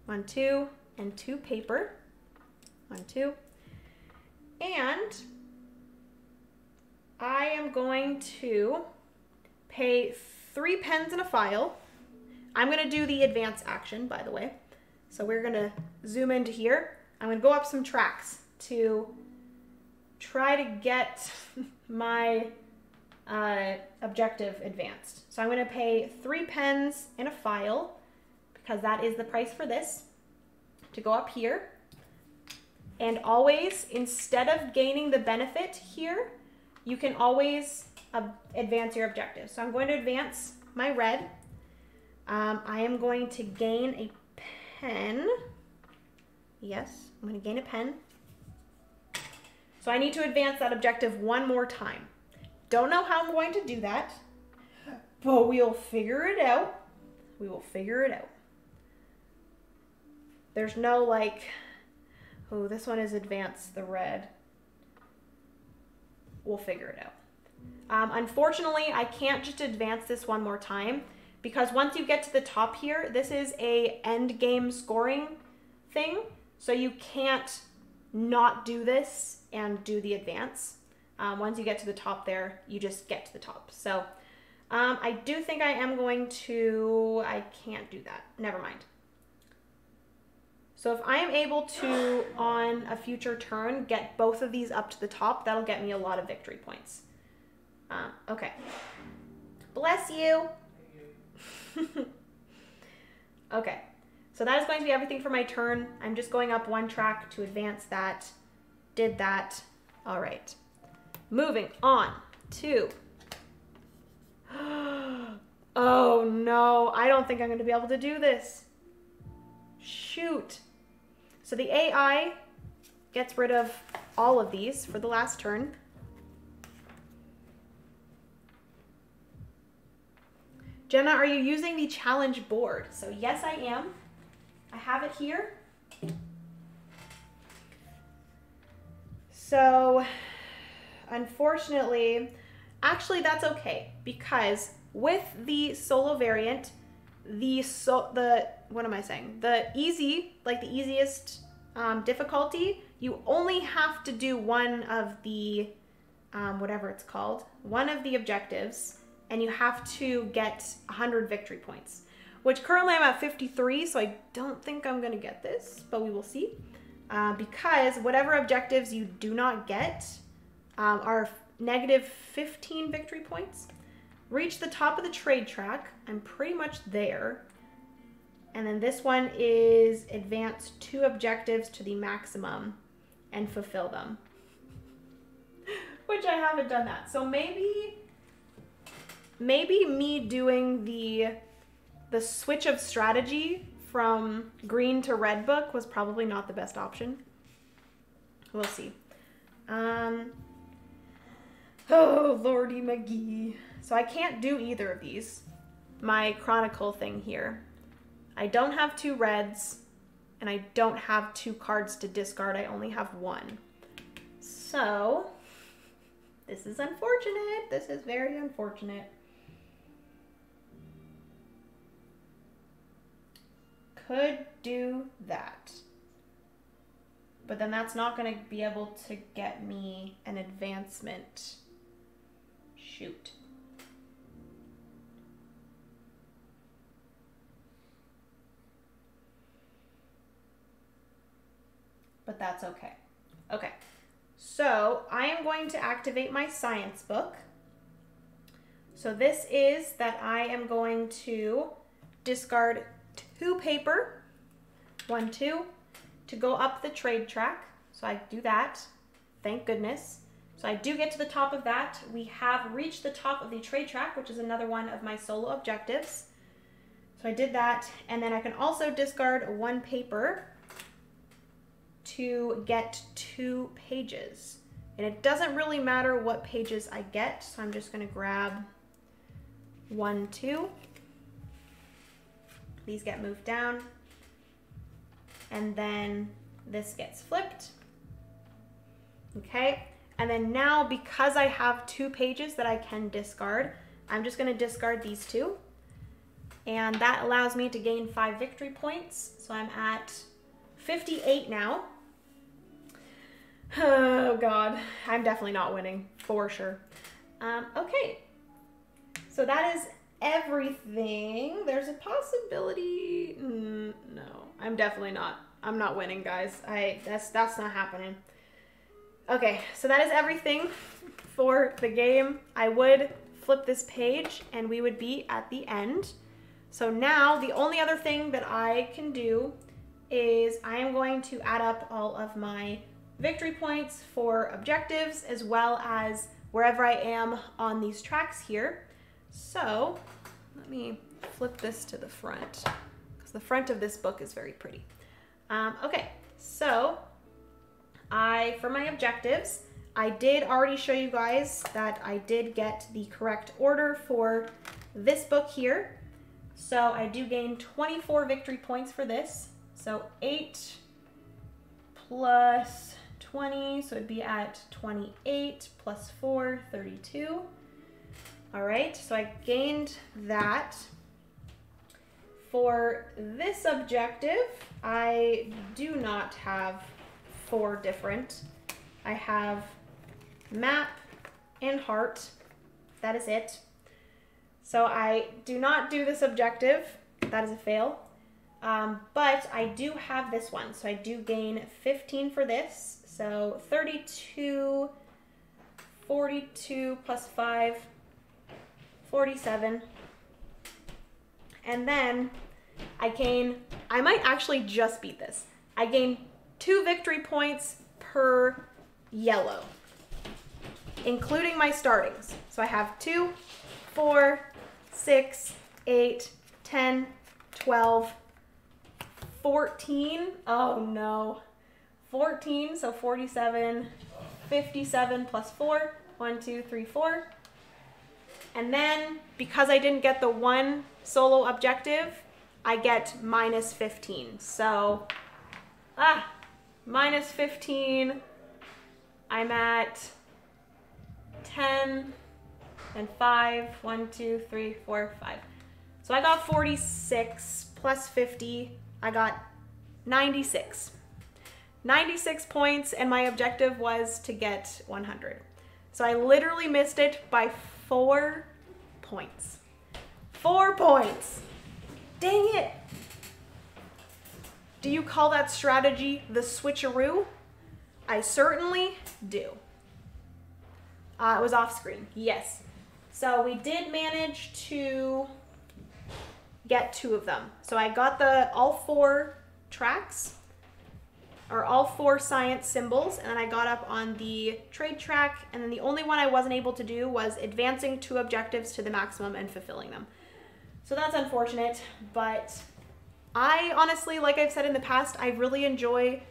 1, 2, and 2 paper, 1, 2. And I am going to pay 3 pens and a file. I'm gonna do the advance action, by the way. So we're gonna zoom into here. I'm gonna go up some tracks to try to get my objective advanced. So I'm gonna pay 3 pens and a file because that is the price for this to go up here. And always, instead of gaining the benefit here, you can always advance your objective. So I'm going to advance my red. I am going to gain a pen. Yes, I'm going to gain a pen. So I need to advance that objective 1 more time. Don't know how I'm going to do that, but we'll figure it out. We will figure it out. There's no like, oh, this one is advanced the red. We'll figure it out. Unfortunately, I can't just advance this 1 more time because once you get to the top here, this is a end game scoring thing. So you can't not do this and do the advance. Once you get to the top there, you just get to the top. So I do think I am going to, I can't do that. Never mind. So if I am able to, on a future turn, get both of these up to the top, that'll get me a lot of victory points. Okay. Bless you. Okay. So that is going to be everything for my turn. I'm just going up one track to advance that. Did that. All right. Moving on to... Oh no, I don't think I'm going to be able to do this. Shoot. So the AI gets rid of all of these for the last turn. Jenna, are you using the challenge board? So yes, I am. I have it here. So unfortunately, actually that's okay, because with the solo variant, the easy, like the easiest difficulty, you only have to do one of the whatever it's called, one of the objectives, and you have to get 100 victory points, which currently I'm at 53, so I don't think I'm gonna get this, but we will see. Because whatever objectives you do not get are negative 15 victory points. Reach the top of the trade track. I'm pretty much there. And then this one is advance 2 objectives to the maximum and fulfill them. Which I haven't done that. So maybe me doing the switch of strategy from green to red book was probably not the best option. We'll see. Oh, Lordy McGee. So I can't do either of these. My Chronicle thing here. I don't have 2 reds, and I don't have 2 cards to discard. I only have 1. So, this is unfortunate. This is very unfortunate. Could do that. But then that's not going to be able to get me an advancement. Shoot. But that's okay. Okay, so I am going to activate my science book. So this is that I am going to discard 2 paper, 1, 2, to go up the trade track. So I do that, thank goodness. So I do get to the top of that. We have reached the top of the trade track, which is another one of my solo objectives. So I did that, and then I can also discard 1 paper to get 2 pages. And it doesn't really matter what pages I get, so I'm just gonna grab 1, 2. These get moved down, and then this gets flipped. Okay, and then now because I have 2 pages that I can discard, I'm just gonna discard these 2. And that allows me to gain 5 victory points. So I'm at 58 now. Oh God, I'm definitely not winning, for sure. Okay, so that is everything. There's a possibility. No, I'm definitely not. I'm not winning, guys. That's not happening. Okay, so that is everything for the game. I would flip this page and we would be at the end. So now the only other thing that I can do is I am going to add up all of my victory points for objectives as well as wherever I am on these tracks here. So let me flip this to the front because the front of this book is very pretty. Okay, so for my objectives, I did already show you guys that I did get the correct order for this book here. So I do gain 24 victory points for this. So 8 plus 20, so it'd be at 28 plus 4, 32. All right, so I gained that. For this objective, I do not have 4 different. I have map and heart. That is it. So I do not do this objective. That is a fail. But I do have this one. So I do gain 15 for this. So 32, 42 plus 5, 47. And then I might actually just beat this. I gain 2 victory points per yellow, including my startings. So I have 2, 4, 6, 8, 10, 12, 14. Oh no. 14, so 47, 57 plus 4. 1, 2, 3, 4. And then, because I didn't get the 1 solo objective, I get minus 15. So, minus 15. I'm at 10 and 5. 1, 2, 3, 4, 5. So I got 46 plus 50. I got 96. 96 points, and my objective was to get 100. So I literally missed it by 4 points. 4 points. Dang it. Do you call that strategy the switcheroo? I certainly do. It was off screen, yes. So we did manage to get 2 of them. So I got all 4 tracks, or all 4 science symbols, and then I got up on the trade track, and then the only one I wasn't able to do was advancing 2 objectives to the maximum and fulfilling them. So that's unfortunate, but I honestly, like I've said in the past, I really enjoy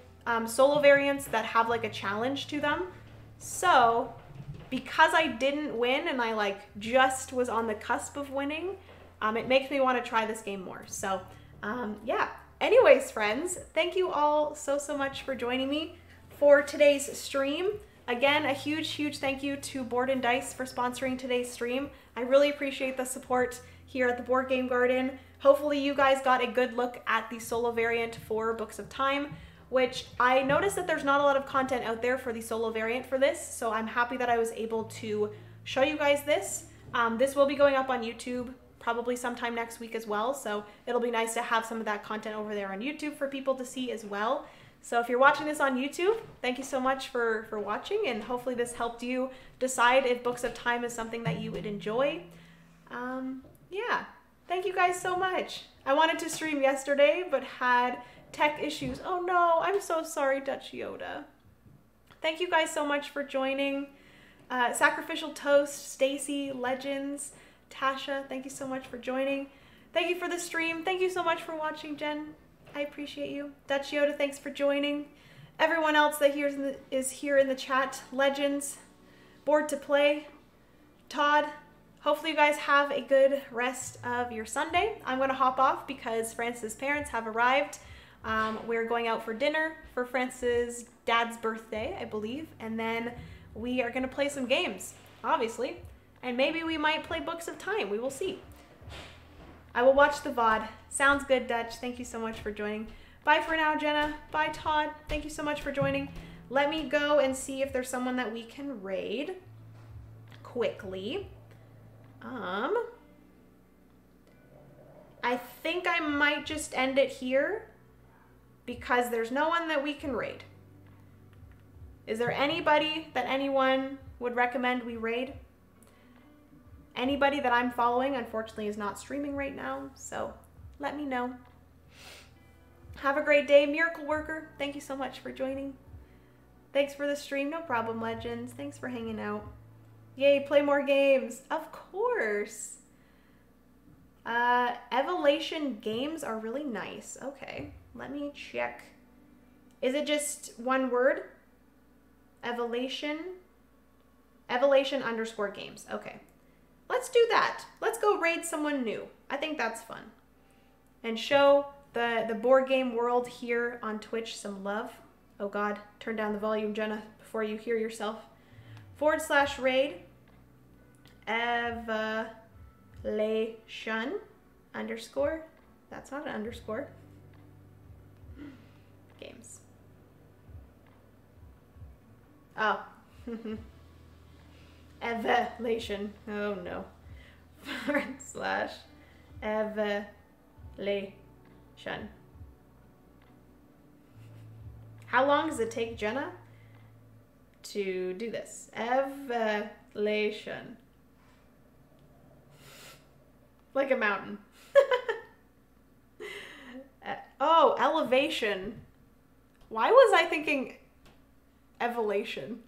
solo variants that have like a challenge to them. So because I didn't win and I like just was on the cusp of winning, it makes me want to try this game more. So yeah. Anyways, friends, thank you all so much for joining me for today's stream. Again, a huge thank you to Board and Dice for sponsoring today's stream. I really appreciate the support here at the Board Game Garden. Hopefully you guys got a good look at the solo variant for Books of Time, which I noticed that there's not a lot of content out there for the solo variant for this, so I'm happy that I was able to show you guys this. This will be going up on YouTube probably sometime next week as well, so it'll be nice to have some of that content over there on YouTube for people to see as well. So if you're watching this on YouTube, thank you so much for watching, and hopefully this helped you decide if Books of Time is something that you would enjoy. Yeah, thank you guys so much. I wanted to stream yesterday, but had tech issues. Oh no, I'm so sorry, Dutch Yoda. Thank you guys so much for joining. Sacrificial Toast, Stacy, Legends, Tasha, thank you so much for joining. Thank you for the stream. Thank you so much for watching, Jen. I appreciate you. Dutch Yoda, thanks for joining. Everyone else that is here in the chat, Legends, Bored to Play, Todd, hopefully you guys have a good rest of your Sunday. I'm going to hop off because Francis' parents have arrived. We're going out for dinner for Francis' dad's birthday, I believe, and then we are going to play some games, obviously. And maybe we might play Books of Time. We will see. I will watch the VOD. Sounds good, Dutch. Thank you so much for joining. Bye for now, Jenna. Bye, Todd. Thank you so much for joining. Let me go and see if there's someone that we can raid quickly. I think I might just end it here because there's no one that we can raid. Is there anybody that anyone would recommend we raid? Anybody that I'm following, unfortunately, is not streaming right now, so let me know. Have a great day, Miracle Worker. Thank you so much for joining. Thanks for the stream. No problem, Legends. Thanks for hanging out. Yay, play more games. Of course. Evolution games are really nice. Okay, let me check. Is it just one word? Evolution underscore games. Okay. Let's do that. Let's go raid someone new. I think that's fun. And show the board game world here on Twitch some love. Oh God, turn down the volume, Jenna, before you hear yourself. /raid evolution underscore. That's not an underscore. Games. Oh. Evolution. Oh no. / evolution. How long does it take Jenna to do this? Evolution. Like a mountain. Oh, elevation. Why was I thinking evolution?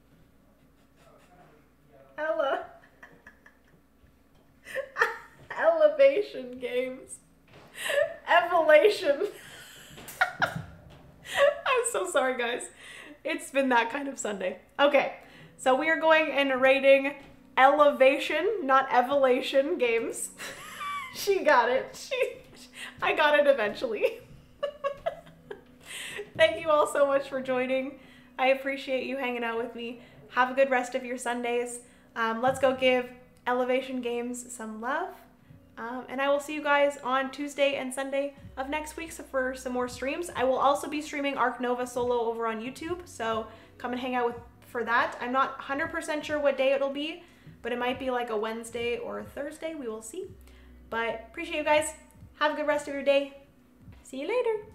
Elevation games. Evolution. I'm so sorry, guys. It's been that kind of Sunday. Okay, so we are going and rating elevation, not evolution games. She got it. I got it eventually. Thank you all so much for joining. I appreciate you hanging out with me. Have a good rest of your Sundays. Let's go give elevation games some love. And I will see you guys on Tuesday and Sunday of next week for some more streams. I will also be streaming Arc Nova solo over on YouTube, so come and hang out for that. I'm not 100% sure what day it'll be, but it might be like a Wednesday or a Thursday. We will see. But appreciate you guys. Have a good rest of your day. See you later.